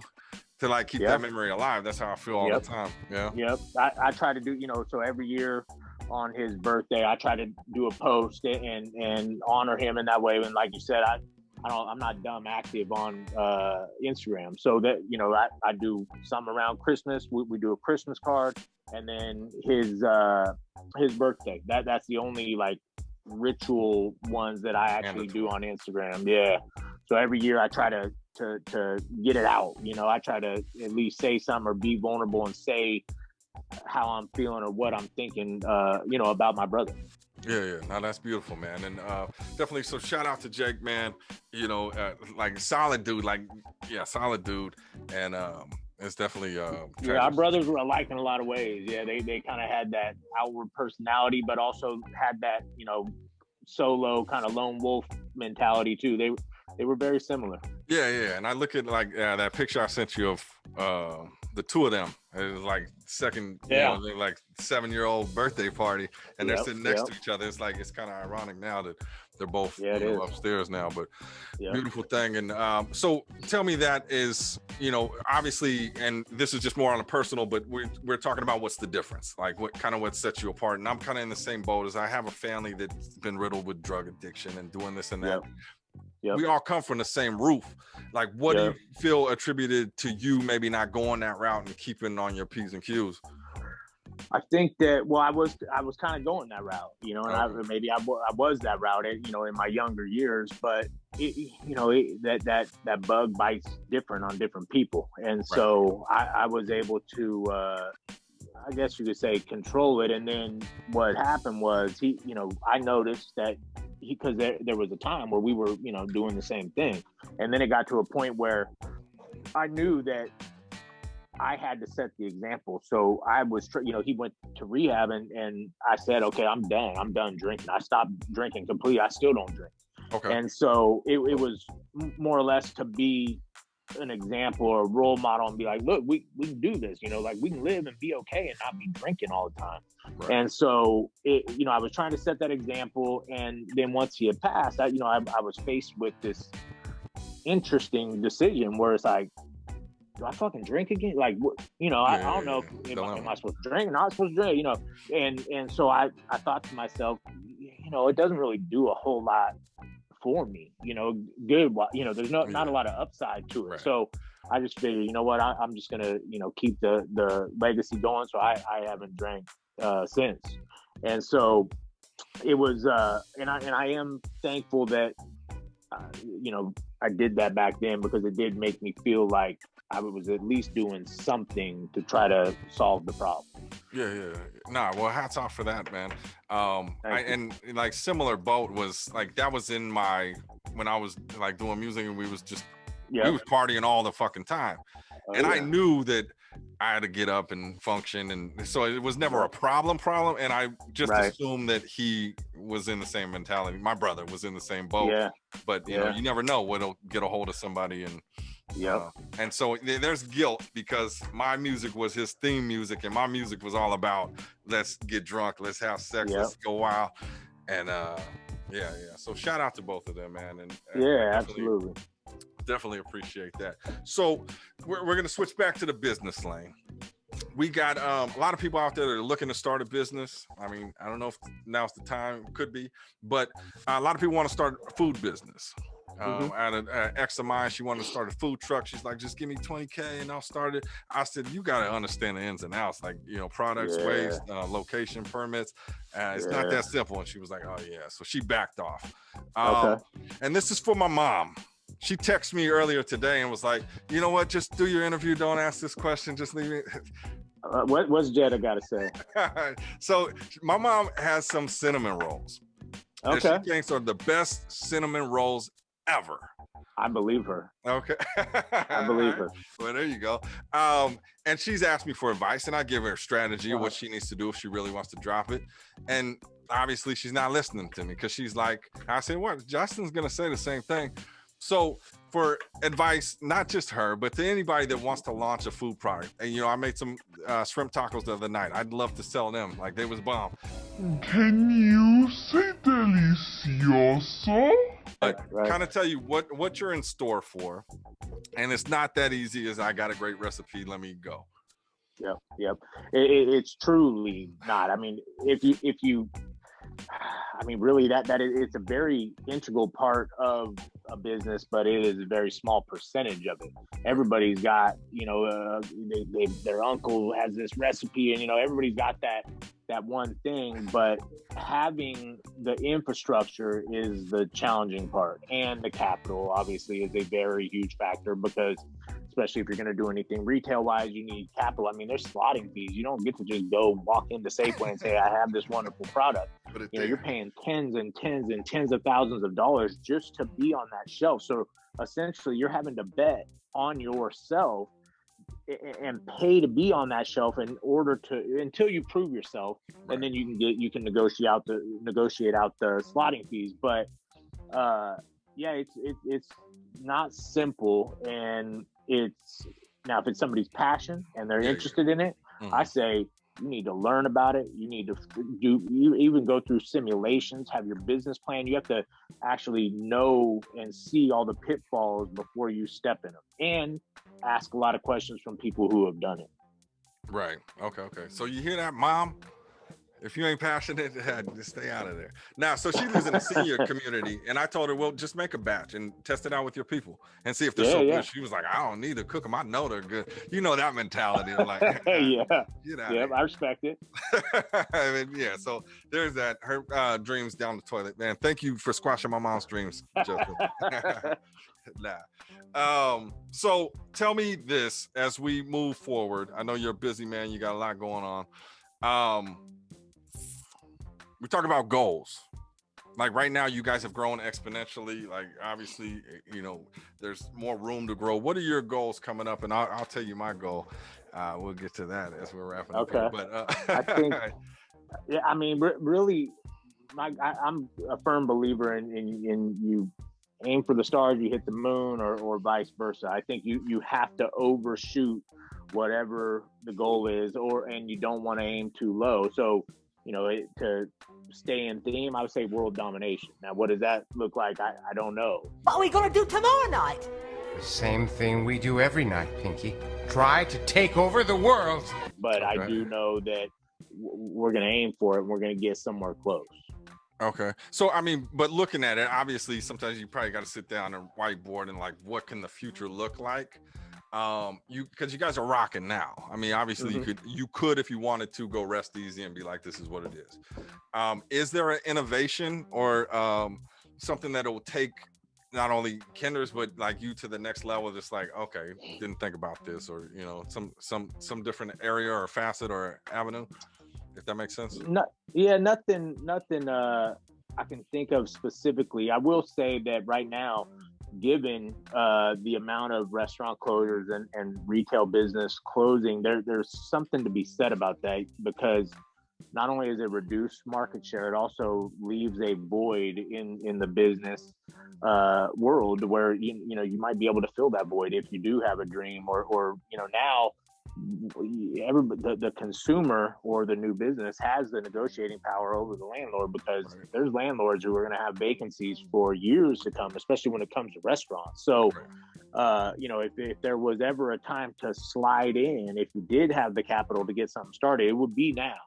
to like keep that memory alive. That's how I feel all the time. I try to do, so every year on his birthday, I try to do a post and honor him in that way. And like you said, I'm not dumb active on Instagram. So that, you know, I do some around Christmas. We do a Christmas card, and then his birthday. That's the only like ritual ones that I actually do on Instagram. Yeah. So every year I try to get it out. You know, I try to at least say something or be vulnerable and say how I'm feeling or what I'm thinking, you know, about my brother. Yeah. Now that's beautiful, man. And definitely, so shout out to Jake, man. You know, like solid dude, solid dude. And it's definitely yeah, our brothers were alike in a lot of ways. Yeah, they kind of had that outward personality, but also had that, you know, solo kind of lone wolf mentality too. They were very similar. Yeah. And I look at like that picture I sent you of the two of them. It was like second, you know, like 7-year-old birthday party, and they're sitting next to each other. It's like, it's kind of ironic now that they're both upstairs now, but beautiful thing. And so tell me, that is, you know, obviously, and this is just more on a personal, but we're talking about what's the difference, like what sets you apart. And I'm kind of in the same boat as I have a family that's been riddled with drug addiction and doing this and that. We all come from the same roof. Like, what do you feel attributed to you maybe not going that route and keeping on your P's and Q's? I think that, well, I was kind of going that route, you know, and I was that route, you know, in my younger years, but you know, that bug bites different on different people. And so I was able to, I guess you could say, control it. And then what happened was you know, I noticed that because there was a time where we were, you know, doing the same thing. And then it got to a point where I knew that I had to set the example. So I was, you know, he went to rehab and I said, okay, I'm done drinking. I stopped drinking completely. I still don't drink. Okay. And so it was more or less to be an example or a role model and be like, look, we can do this, you know, like we can live and be okay and not be drinking all the time. Right. And so you know, I was trying to set that example. And then once he had passed, I was faced with this interesting decision where it's like, do I fucking drink again? Like, you know, I don't know. Am I supposed to drink? Not supposed to drink, you know? And so I thought to myself, you know, it doesn't really do a whole lot for me, you know, good. You know, there's not a lot of upside to it. Right. So I just figured, you know what, I'm just gonna, you know, keep the legacy going. So I haven't drank since. And so it was, and I am thankful that, you know, I did that back then, because it did make me feel like I was at least doing something to try to solve the problem. Yeah. Nah, well, hats off for that, man. And like similar boat was like, that was in when I was like doing music, and we was partying all the fucking time. I knew that I had to get up and function, and so it was never a problem. And I just assumed that he was in the same mentality. My brother was in the same boat. Yeah. But you know, you never know what'll get a hold of somebody. And and so there's guilt, because my music was his theme music, and my music was all about, let's get drunk, let's have sex, let's go wild. And so shout out to both of them, man. And absolutely. Definitely appreciate that. So we're going to switch back to the business lane. We got a lot of people out there that are looking to start a business. I mean, I don't know if now's the time, could be, but a lot of people want to start a food business. At an ex of mine, she wanted to start a food truck. She's like, just give me $20K and I'll start it. I said, you got to understand the ins and outs, like, you know, products, waste, location, permits. It's not that simple. And she was like, oh yeah. So she backed off. And this is for my mom. She texted me earlier today and was like, you know what? Just do your interview. Don't ask this question. Just leave it. What's Jetta got to say? So my mom has some cinnamon rolls. Okay. She thinks are the best cinnamon rolls ever. I believe her. Okay. I believe her. Well, there you go. And she's asked me for advice, and I give her a strategy of what she needs to do if she really wants to drop it. And obviously she's not listening to me, because she's like, I said, what? Justin's going to say the same thing. So for advice, not just her, but to anybody that wants to launch a food product. And, you know, I made some shrimp tacos the other night. I'd love to sell them. Like, they was bomb. Can you say delicioso? But kind of tell you what you're in store for. And it's not that easy as I got a great recipe, let me go. Yep. It's truly not. I mean, if you I mean, really, it's a very integral part of a business, but it is a very small percentage of it. Everybody's got, their uncle has this recipe, and everybody's got that one thing. But having the infrastructure is the challenging part, and the capital obviously is a very huge factor, because especially if you're going to do anything retail wise, you need capital. I mean, there's slotting fees. You don't get to just go walk into Safeway and say, I have this wonderful product. But you're paying tens and tens and tens of thousands of dollars just to be on that shelf. So essentially you're having to bet on yourself and pay to be on that shelf in order to, until you prove yourself. Right. And then you can negotiate out the slotting fees. But it's not simple. And now if it's somebody's passion and they're interested in it, I say you need to learn about it. You need to you even go through simulations, have your business plan. You have to actually know and see all the pitfalls before you step in them, and ask a lot of questions from people who have done it. Right. Okay. So you hear that, Mom? If you ain't passionate, just stay out of there. Now, so she lives in a senior community, and I told her, well, just make a batch and test it out with your people and see if they're good. She was like, I don't need to cook them. I know they're good. You know that mentality. I'm like, I respect it. I mean, so there's that. Her dreams down the toilet, man. Thank you for squashing my mom's dreams, Justin. So tell me this as we move forward. I know you're a busy man. You got a lot going on. We talk about goals. Like right now, you guys have grown exponentially. Like obviously, there's more room to grow. What are your goals coming up? And I'll tell you my goal. We'll get to that as we're wrapping up. Okay. But I think, I mean, really, I'm a firm believer in you aim for the stars, you hit the moon, or vice versa. I think you have to overshoot whatever the goal is, and you don't want to aim too low. So, to stay in theme, I would say world domination. Now, what does that look like? I don't know. What are we going to do tomorrow night? The same thing we do every night, Pinky. Try to take over the world. But I do know that we're going to aim for it, and we're going to get somewhere close. Okay. So, I mean, but looking at it, obviously, sometimes you probably got to sit down and whiteboard and like, what can the future look like? Because you guys are rocking now. I mean, obviously you could, if you wanted to, go rest easy and be like, this is what it is. Is there an innovation or something that will take not only Kinders, but like you to the next level? Just like, okay, didn't think about this, or, some different area or facet or avenue, if that makes sense. Nothing I can think of specifically. I will say that right now, given the amount of restaurant closures and retail business closing, there's something to be said about that, because not only does it reduce market share, it also leaves a void in the business world where you might be able to fill that void if you do have a dream, or now the consumer or the new business has the negotiating power over the landlord, because there's landlords who are going to have vacancies for years to come, especially when it comes to restaurants. So, if there was ever a time to slide in, if you did have the capital to get something started, it would be now.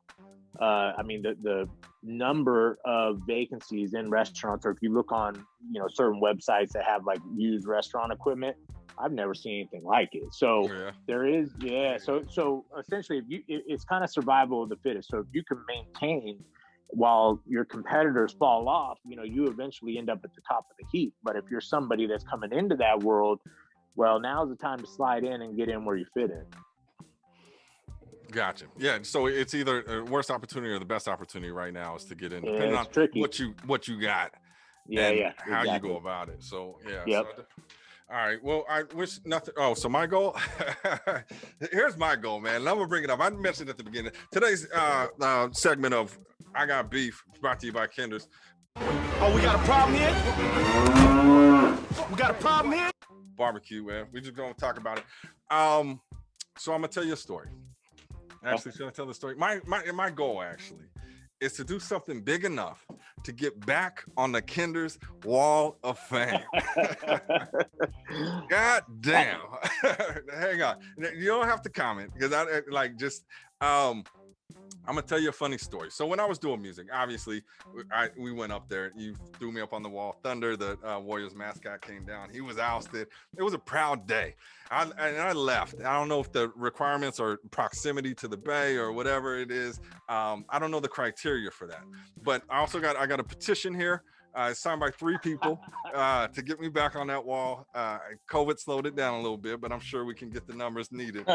I mean, the number of vacancies in restaurants, or if you look on, certain websites that have like used restaurant equipment, I've never seen anything like it. So there is, So essentially, it's kind of survival of the fittest. So if you can maintain while your competitors fall off, you eventually end up at the top of the heap. But if you're somebody that's coming into that world, well, now's the time to slide in and get in where you fit in. Gotcha. Yeah. So it's either the worst opportunity or the best opportunity right now is to get in, depending on tricky. what you got. How you go about it. So all right. Well, I wish nothing. Oh, so my goal. Here's my goal, man. And I'm gonna bring it up. I mentioned at the beginning. Today's segment of I Got Beef, brought to you by Kinders. Oh, we got a problem here? We got a problem here? Barbecue, man. We just gonna talk about it. So I'm gonna tell you a story. Actually, should I tell the story? My goal actually is to do something big enough to get back on the Kinders Wall of Fame. God damn. Hang on. You don't have to comment, because I'm gonna tell you a funny story. So when I was doing music, obviously, we went up there. You threw me up on the wall. Thunder, the Warriors mascot, came down. He was ousted. It was a proud day. I left. I don't know if the requirements are proximity to the Bay or whatever it is. I don't know the criteria for that. But I got a petition here. Signed by 3 people to get me back on that wall. COVID slowed it down a little bit, but I'm sure we can get the numbers needed.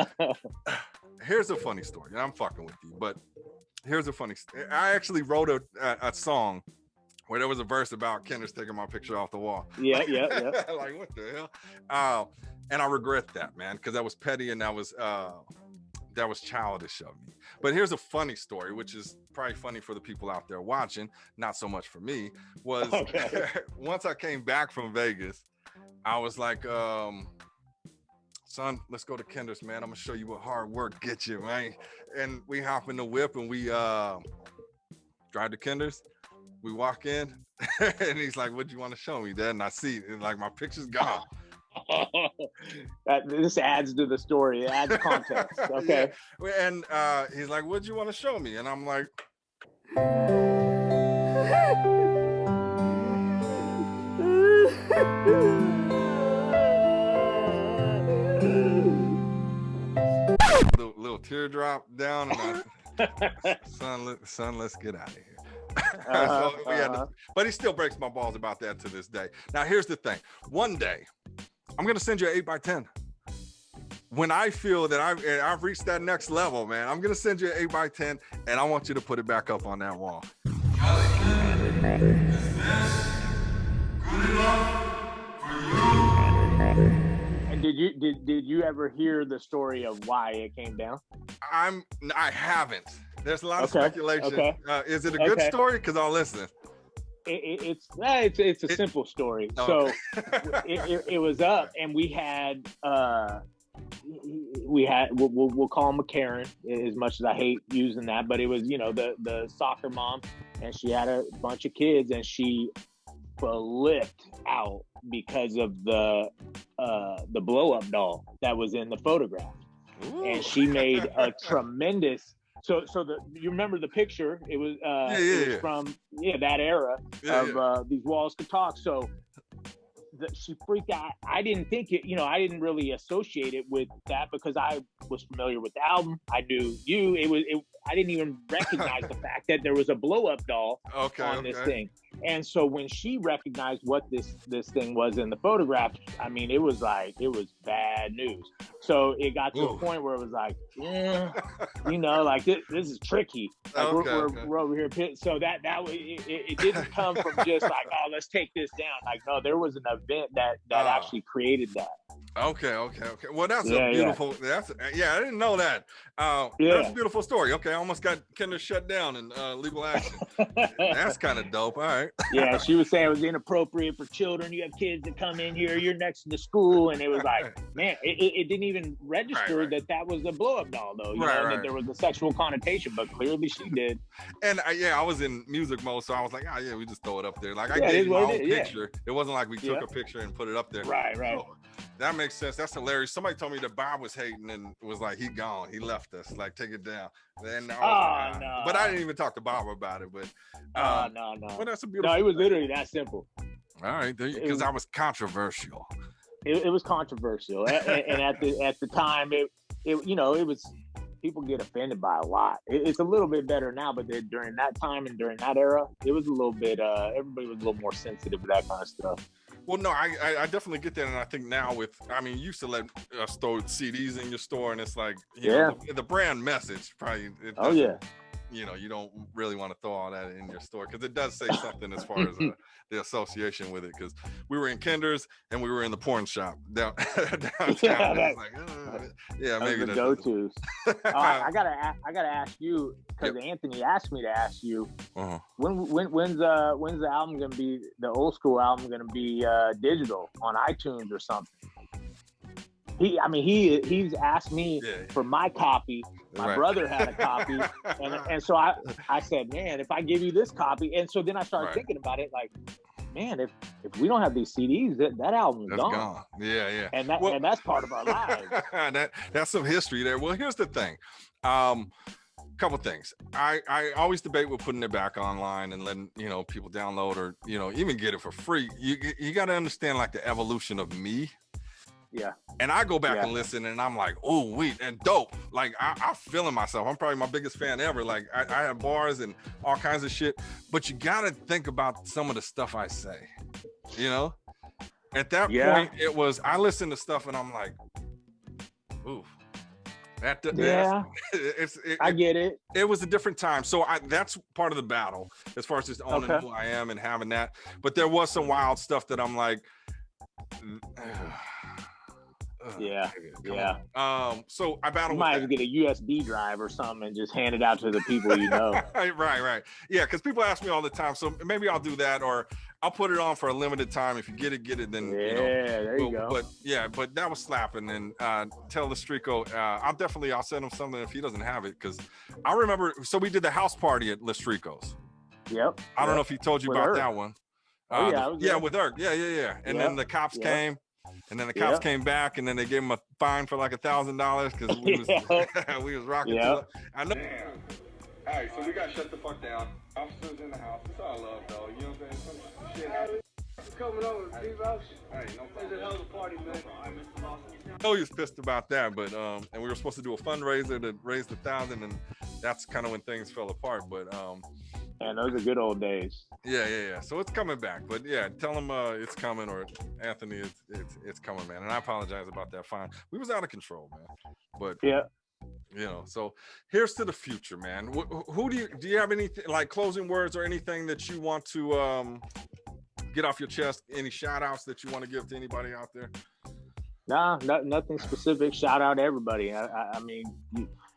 Here's a funny story, and I'm fucking with you, but here's a funny story. I actually wrote a song where there was a verse about Kendrick's taking my picture off the wall. Yeah. Like, what the hell? And I regret that, man, because that was petty and that was childish of me. But here's a funny story, which is probably funny for the people out there watching, not so much for me, was once I came back from Vegas, I was like, son, let's go to Kendrick's, man. I'm gonna show you what hard work gets you, man. And we hop in the whip and we drive to Kendrick's. We walk in and he's like, what do you want to show me, Dad? And I see it, like my picture's gone. This adds to the story. It adds context. Okay. Yeah. And he's like, what do you want to show me? And I'm like, little teardrop down, and son, let's get out of here. But he still breaks my balls about that to this day. Now, here's the thing. One day, I'm gonna send you an 8x10. When I feel that I've reached that next level, man, I'm gonna send you an 8x10, and I want you to put it back up on that wall. Is this good enough for you? And did you ever hear the story of why it came down? I haven't. There's a lot of speculation. Okay. Is it a good story? Because I'll listen. It's a simple story. Okay. So it was up, and we had we'll call him a Karen, as much as I hate using that, but it was, the soccer mom, and she had a bunch of kids, and she flipped out because of the blow up doll that was in the photograph. Ooh. And she made a tremendous. So you remember the picture? It was it was from that era of these walls could talk. So she freaked out. I didn't think it. I didn't really associate it with that because I was familiar with the album. I knew you. I didn't even recognize the fact that there was a blow up doll on this thing. And so when she recognized what this thing was in the photograph, I mean, it was bad news. So it got to a point where it was like, like this is tricky. Like we're over here. So that it didn't come from just like, oh, let's take this down. Like, no, there was an event that actually created that. Okay. Well, that's a beautiful. I didn't know that. That's a beautiful story. Okay, I almost got Kendrick shut down in legal action. That's kind of dope. All right. Yeah, she was saying it was inappropriate for children. You have kids that come in here. You're next to the school, and it was like, man, it didn't even register that was a blow up doll, though. That there was a sexual connotation, but clearly she did. And I was in music mode, so I was like, we just throw it up there. Like I gave my own picture. It wasn't like we took a picture and put it up there. Right. So, that makes sense. That's hilarious. Somebody told me that Bob was hating and was like, he gone. He left us. Like, take it down. And I was like, no. But I didn't even talk to Bob about it. But no. But that's a beautiful. No, it was literally that simple. All right, because I was controversial. It was controversial, and at the time, it was. People get offended by a lot. It's a little bit better now, but during that time and during that era, it was a little bit. Everybody was a little more sensitive to that kind of stuff. Well, no, I definitely get that, and I think now you used to let us throw CDs in your store, and it's like, the brand message probably. You don't really want to throw all that in your store because it does say something as far as the association with it. Because we were in Kinder's and we were in the porn shop downtown. Maybe the go-tos. I gotta ask you because Anthony asked me to ask you when's the album gonna be, the old school album gonna be digital on iTunes or something? He's asked me for my copy. My brother had a copy, and so I said, man, if I give you this copy, and so then I started thinking about it, like, man, if we don't have these CDs, that album's gone. Yeah. And that's part of our lives. That's some history there. Well, here's the thing. couple things. I always debate with putting it back online and letting, people download or, even get it for free. You got to understand like the evolution of me. Yeah. And I go back and listen and I'm like, oh, wait, and dope. Like I'm feeling myself. I'm probably my biggest fan ever. Like I have bars and all kinds of shit, but you got to think about some of the stuff I say, At that point, it was, I listened to stuff and I'm like, ooh. I get it. It was a different time. So that's part of the battle as far as just owning who I am and having that. But there was some wild stuff that I'm like, so I battled. You might get a USB drive or something and just hand it out to the people you know. Right. Yeah, because people ask me all the time. So maybe I'll do that, or I'll put it on for a limited time. If you get it, then there you go. But that was slapping. And tell Listrico, I'll send him something if he doesn't have it, because I remember. So we did the house party at Listrico's. Yep. I don't know if he told you with about Irk. that one. With Irk. Yeah. And then the cops came. And then the cops came back, and then they gave him a fine for like $1,000 because we was rocking. I know. Damn. All right, so we got to shut the fuck down. Officers in the house. It's all love, though. You know what I'm saying? Some shit happens. Coming over, D-Rouse. Hey, no problem. It's a hell of a party, man. I know he was pissed about that, but and we were supposed to do a fundraiser to raise the $1,000, and that's kind of when things fell apart. But and those are good old days. Yeah. So it's coming back, but yeah, tell him it's coming, or Anthony, it's coming, man. And I apologize about that fine. We was out of control, man. But so here's to the future, man. Who do you have anything like closing words or anything that you want to get off your chest? Any shout outs that you want to give to anybody out there? Nah, nothing specific. Shout out to everybody. I mean,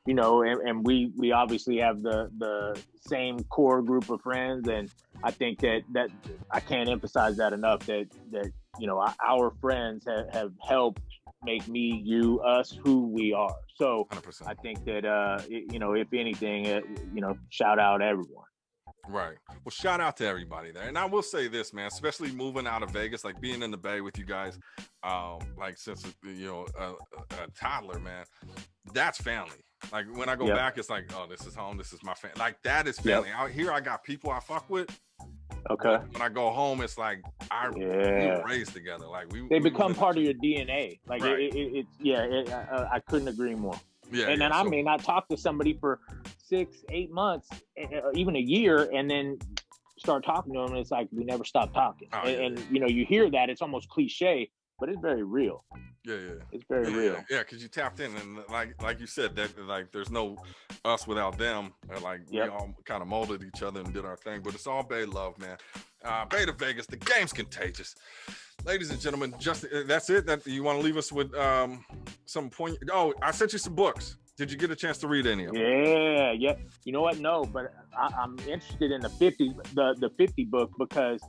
and we obviously have the same core group of friends, and I think that I can't emphasize that enough. That our friends have helped make me, you, us, who we are. So 100%. I think that if anything, shout out everyone. Right. Well, shout out to everybody there. And I will say this, man, especially moving out of Vegas, like being in the Bay with you guys, like since, a toddler, man, that's family. Like when I go back, it's like, oh, this is home. This is my family. Like that is family. Out here, I got people I fuck with. Okay. When I go home, it's like we were raised together. Like they become part of your DNA. Like right. I couldn't agree more. Yeah. And then I may not talk to somebody for 6-8 months, even a year, and then start talking to them, and it's like we never stop talking. And you hear that, it's almost cliche, but it's very real. Yeah. It's very real. Yeah, because you tapped in, and like you said, that like there's no us without them. Like we all kind of molded each other and did our thing, but it's all Bay love, man. Bay to Vegas, the game's contagious. Ladies and gentlemen, just that's it. That you want to leave us with some point? Oh, I sent you some books. Did you get a chance to read any of them? Yeah. You know what? No, but I'm interested in the 50 book, because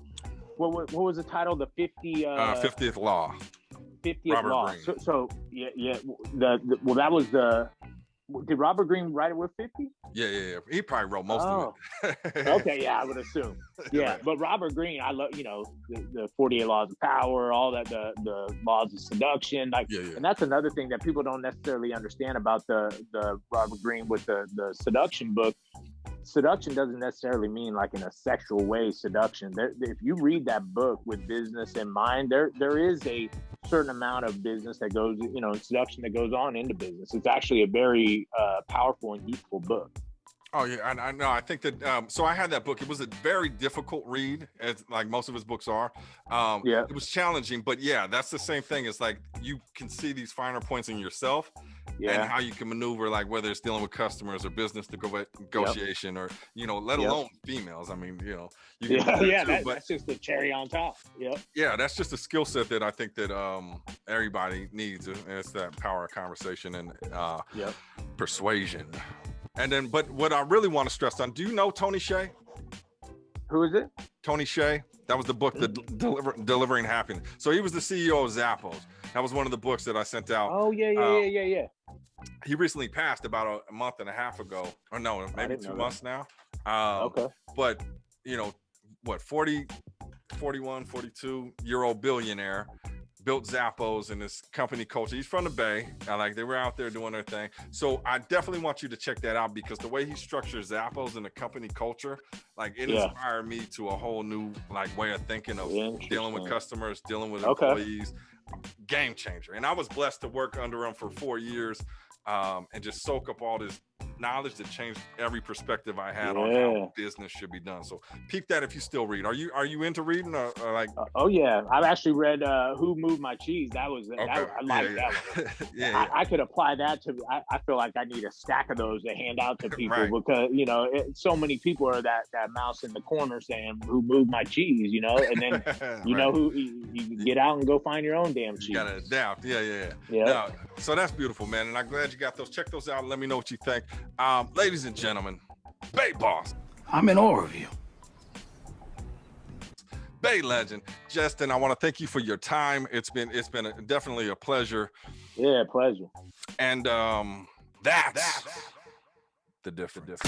what was the title? The 50th Law. 50th Robert Law. Greene. So that was the. Did Robert Greene write it with 50? Yeah. He probably wrote most of it. Okay, I would assume. Yeah, right. But Robert Greene, I love, the 48 Laws of Power, all that, the laws of seduction, and that's another thing that people don't necessarily understand about the Robert Greene with the seduction book. Seduction doesn't necessarily mean like in a sexual way seduction. If you read that book with business in mind, there is a certain amount of business that goes, seduction that goes on into business. It's actually a very powerful and useful book. Oh yeah, I know. I think that. So I had that book. It was a very difficult read, as like most of his books are. It was challenging, but yeah, that's the same thing. It's like you can see these finer points in yourself, and how you can maneuver, like whether it's dealing with customers or business negotiation, or let alone females. I mean, that's just the cherry on top. Yeah, that's just a skill set that I think that everybody needs, and it's that power of conversation and persuasion. And then, but what I really want to stress on, do you know Tony Hsieh? Who is it? Tony Hsieh. That was the book, The Delivering Happiness. So he was the CEO of Zappos. That was one of the books that I sent out. Oh, yeah. He recently passed about a month and a half ago. Or no, maybe 2 months now. Okay. But, 41, 42-year-old billionaire. built Zappos and this company culture. He's from the Bay. Like they were out there doing their thing. So I definitely want you to check that out because the way he structures Zappos and the company culture, like it inspired me to a whole new like way of thinking of dealing with customers, dealing with employees. Game changer. And I was blessed to work under him for 4 years and just soak up all this knowledge that changed every perspective I had on how business should be done. So peep that if you still read. Are you into reading or like? Oh yeah, I've actually read Who Moved My Cheese. That was I like that one. I could apply that to. I feel like I need a stack of those to hand out to people because you know so many people are that mouse in the corner saying who moved my cheese, you know, and then you know who you get out and go find your own damn cheese. You gotta adapt. Yeah. No, so that's beautiful, man, and I'm glad you got those. Check those out and let me know what you think. Ladies and gentlemen, Bay Boss. I'm in awe of you. Bay legend, Justin, I want to thank you for your time. It's been definitely a pleasure. Yeah, pleasure. And that's the difference.